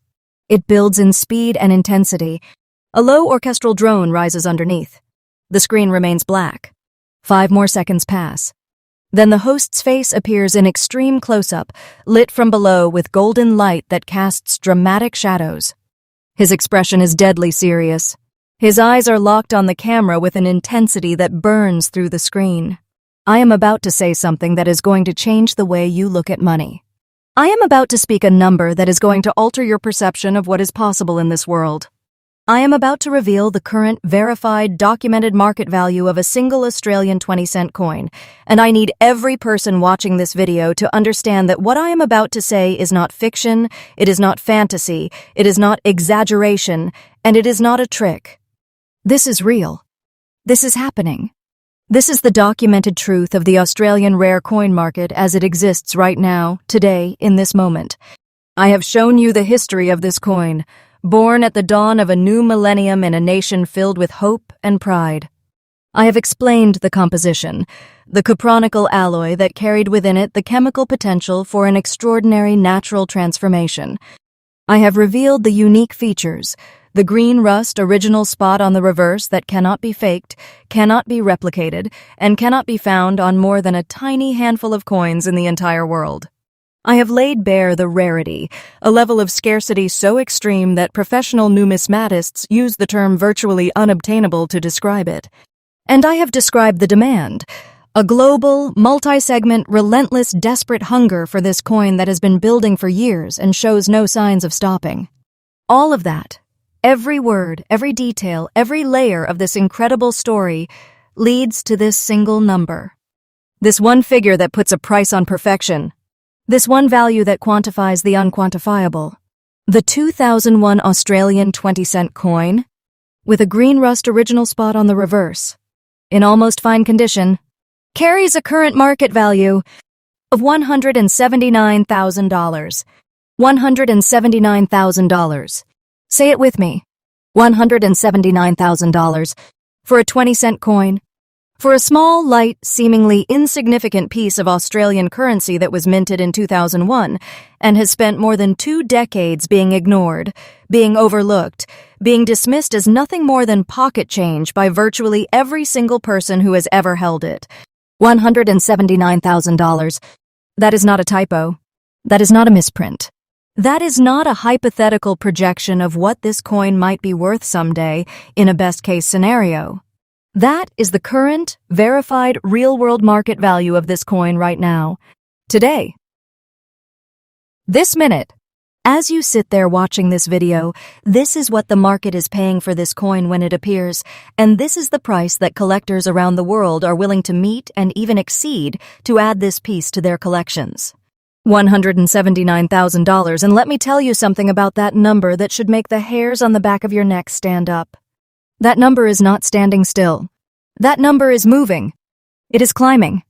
It builds in speed and intensity. A low orchestral drone rises underneath. The screen remains black. 5 more seconds pass. Then the host's face appears in extreme close-up, lit from below with golden light that casts dramatic shadows. His expression is deadly serious. His eyes are locked on the camera with an intensity that burns through the screen. I am about to say something that is going to change the way you look at money. I am about to speak a number that is going to alter your perception of what is possible in this world. I am about to reveal the current, verified, documented market value of a single Australian 20-cent coin, and I need every person watching this video to understand that what I am about to say is not fiction, it is not fantasy, it is not exaggeration, and it is not a trick. This is real. This is happening. This is the documented truth of the Australian rare coin market as it exists right now, today, in this moment. I have shown you the history of this coin, born at the dawn of a new millennium in a nation filled with hope and pride. I have explained the composition, the cupronical alloy that carried within it the chemical potential for an extraordinary natural transformation. I have revealed the unique features, the green rust original spot on the reverse that cannot be faked, cannot be replicated, and cannot be found on more than a tiny handful of coins in the entire world. I have laid bare the rarity, a level of scarcity so extreme that professional numismatists use the term virtually unobtainable to describe it. And I have described the demand, a global, multi-segment, relentless, desperate hunger for this coin that has been building for years and shows no signs of stopping. All of that, every word, every detail, every layer of this incredible story leads to this single number. This one figure that puts a price on perfection. This one value that quantifies the unquantifiable. The 2001 Australian 20-cent coin, with a green rust original spot on the reverse, in almost fine condition, carries a current market value of $179,000. $179,000. Say it with me. $179,000 for a 20-cent coin. For a small, light, seemingly insignificant piece of Australian currency that was minted in 2001 and has spent more than 2 decades being ignored, being overlooked, being dismissed as nothing more than pocket change by virtually every single person who has ever held it. $179,000. That is not a typo. That is not a misprint. That is not a hypothetical projection of what this coin might be worth someday in a best-case scenario. That is the current, verified, real-world market value of this coin right now, today. This minute. As you sit there watching this video, this is what the market is paying for this coin when it appears, and this is the price that collectors around the world are willing to meet and even exceed to add this piece to their collections. $179,000, and let me tell you something about that number that should make the hairs on the back of your neck stand up. That number is not standing still. That number is moving. It is climbing.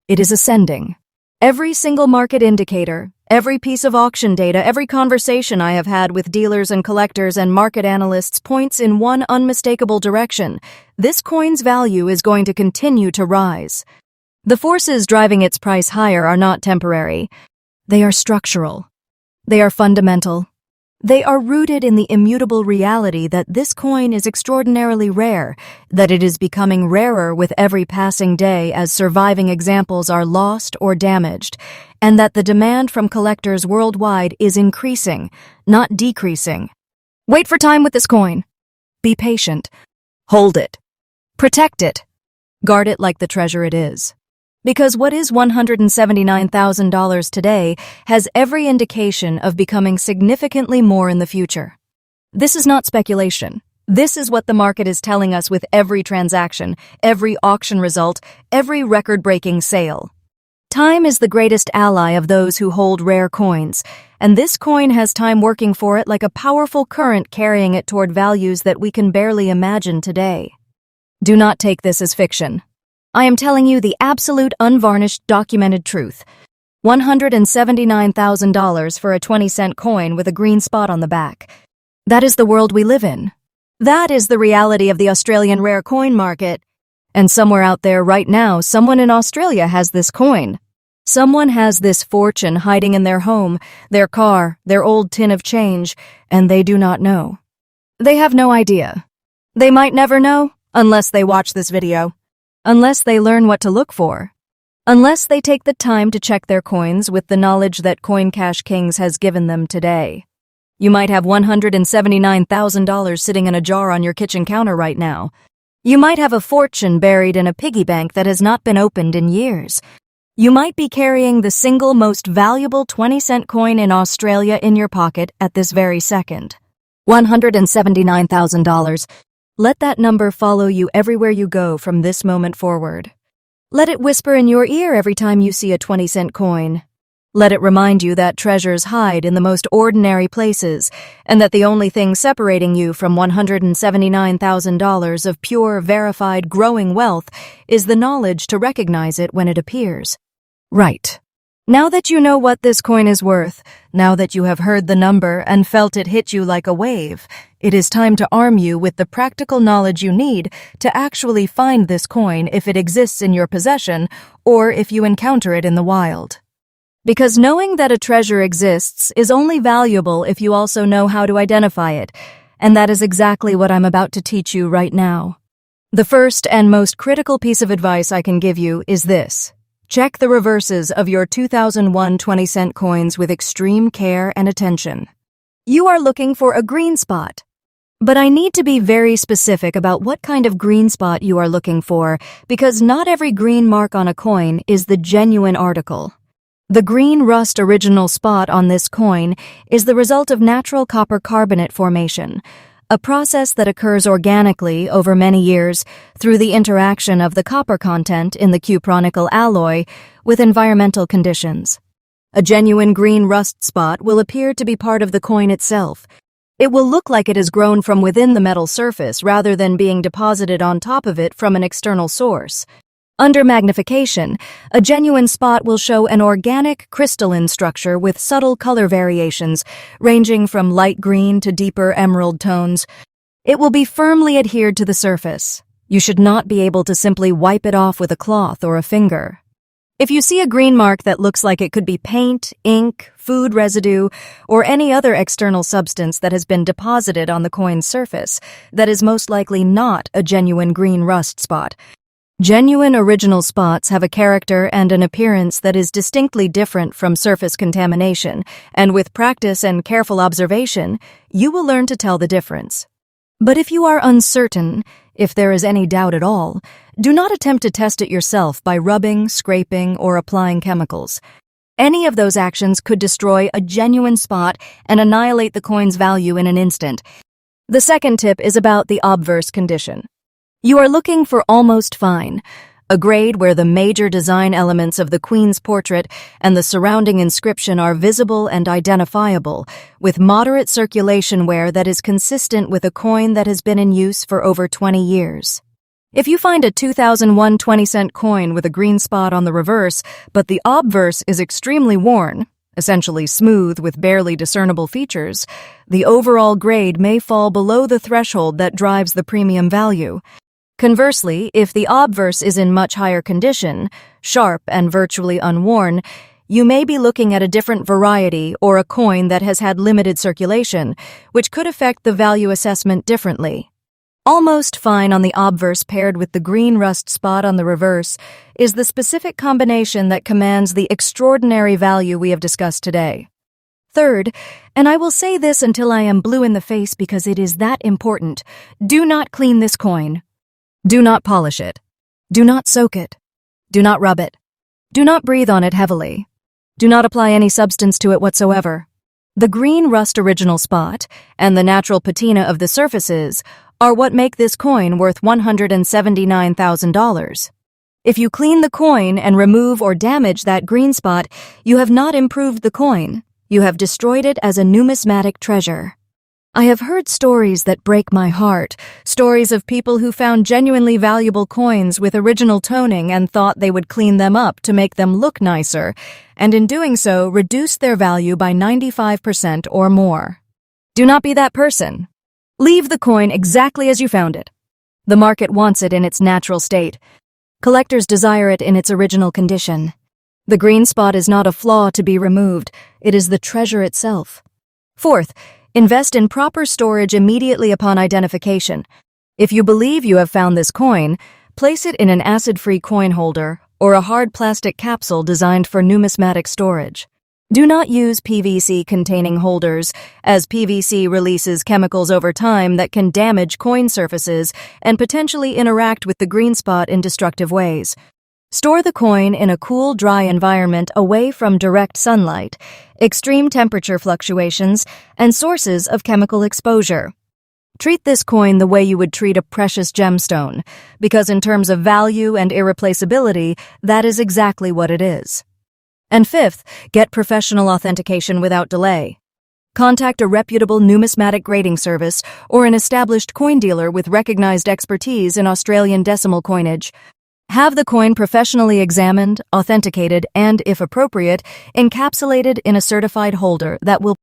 It is ascending. Every single market indicator, every piece of auction data, every conversation I have had with dealers and collectors and market analysts points in one unmistakable direction. This coin's value is going to continue to rise. The forces driving its price higher are not temporary. They are structural. They are fundamental. They are rooted in the immutable reality that this coin is extraordinarily rare, that it is becoming rarer with every passing day as surviving examples are lost or damaged, and that the demand from collectors worldwide is increasing, not decreasing. Wait for time with this coin. Be patient. Hold it. Protect it. Guard it like the treasure it is. Because what is $179,000 today has every indication of becoming significantly more in the future. This is not speculation. This is what the market is telling us with every transaction, every auction result, every record-breaking sale. Time is the greatest ally of those who hold rare coins, and this coin has time working for it like a powerful current carrying it toward values that we can barely imagine today. Do not take this as fiction. I am telling you the absolute unvarnished documented truth. $179,000 for a 20-cent coin with a green spot on the back. That is the world we live in. That is the reality of the Australian rare coin market. And somewhere out there right now, someone in Australia has this coin. Someone has this fortune hiding in their home, their car, their old tin of change, and they do not know. They have no idea. They might never know unless they watch this video. Unless they learn what to look for. Unless they take the time to check their coins with the knowledge that Coin Cash Kings has given them today. You might have $179,000 sitting in a jar on your kitchen counter right now. You might have a fortune buried in a piggy bank that has not been opened in years. You might be carrying the single most valuable 20-cent coin in Australia in your pocket at this very second. $179,000. Let that number follow you everywhere you go from this moment forward. Let it whisper in your ear every time you see a 20-cent coin. Let it remind you that treasures hide in the most ordinary places, and that the only thing separating you from $179,000 of pure, verified, growing wealth is the knowledge to recognize it when it appears. Right. Now that you know what this coin is worth, now that you have heard the number and felt it hit you like a wave, it is time to arm you with the practical knowledge you need to actually find this coin if it exists in your possession or if you encounter it in the wild. Because knowing that a treasure exists is only valuable if you also know how to identify it, and that is exactly what I'm about to teach you right now. The first and most critical piece of advice I can give you is this. Check the reverses of your 2001 20-cent coins with extreme care and attention. You are looking for a green spot. But I need to be very specific about what kind of green spot you are looking for, because not every green mark on a coin is the genuine article. The green rust original spot on this coin is the result of natural copper carbonate formation, a process that occurs organically over many years through the interaction of the copper content in the cupronickel alloy with environmental conditions. A genuine green rust spot will appear to be part of the coin itself. It will look like it has grown from within the metal surface rather than being deposited on top of it from an external source. Under magnification, a genuine spot will show an organic crystalline structure with subtle color variations, ranging from light green to deeper emerald tones. It will be firmly adhered to the surface. You should not be able to simply wipe it off with a cloth or a finger. If you see a green mark that looks like it could be paint, ink, food residue, or any other external substance that has been deposited on the coin's surface, that is most likely not a genuine green rust spot. Genuine original spots have a character and an appearance that is distinctly different from surface contamination, and with practice and careful observation, you will learn to tell the difference. But if you are uncertain, if there is any doubt at all, do not attempt to test it yourself by rubbing, scraping, or applying chemicals. Any of those actions could destroy a genuine spot and annihilate the coin's value in an instant. The second tip is about the obverse condition. You are looking for almost fine, a grade where the major design elements of the Queen's portrait and the surrounding inscription are visible and identifiable, with moderate circulation wear that is consistent with a coin that has been in use for over 20 years. If you find a 2001 20-cent coin with a green spot on the reverse, but the obverse is extremely worn, essentially smooth with barely discernible features, the overall grade may fall below the threshold that drives the premium value. Conversely, if the obverse is in much higher condition, sharp and virtually unworn, you may be looking at a different variety or a coin that has had limited circulation, which could affect the value assessment differently. Almost fine on the obverse paired with the green rust spot on the reverse is the specific combination that commands the extraordinary value we have discussed today. Third, and I will say this until I am blue in the face because it is that important, do not clean this coin. Do not polish it. Do not soak it. Do not rub it. Do not breathe on it heavily. Do not apply any substance to it whatsoever. The green rust original spot and the natural patina of the surfaces are what make this coin worth $179,000. If you clean the coin and remove or damage that green spot, you have not improved the coin. You have destroyed it as a numismatic treasure. I have heard stories that break my heart, stories of people who found genuinely valuable coins with original toning and thought they would clean them up to make them look nicer, and in doing so reduced their value by 95% or more. Do not be that person. Leave the coin exactly as you found it. The market wants it in its natural state. Collectors desire it in its original condition. The green spot is not a flaw to be removed, it is the treasure itself. Fourth, invest in proper storage immediately upon identification. If you believe you have found this coin, place it in an acid-free coin holder or a hard plastic capsule designed for numismatic storage. Do not use PVC-containing holders, as PVC releases chemicals over time that can damage coin surfaces and potentially interact with the green spot in destructive ways. Store the coin in a cool, dry environment away from direct sunlight, extreme temperature fluctuations, and sources of chemical exposure. Treat this coin the way you would treat a precious gemstone, because in terms of value and irreplaceability, that is exactly what it is. And fifth, get professional authentication without delay. Contact a reputable numismatic grading service or an established coin dealer with recognized expertise in Australian decimal coinage. Have the coin professionally examined, authenticated, and, if appropriate, encapsulated in a certified holder that will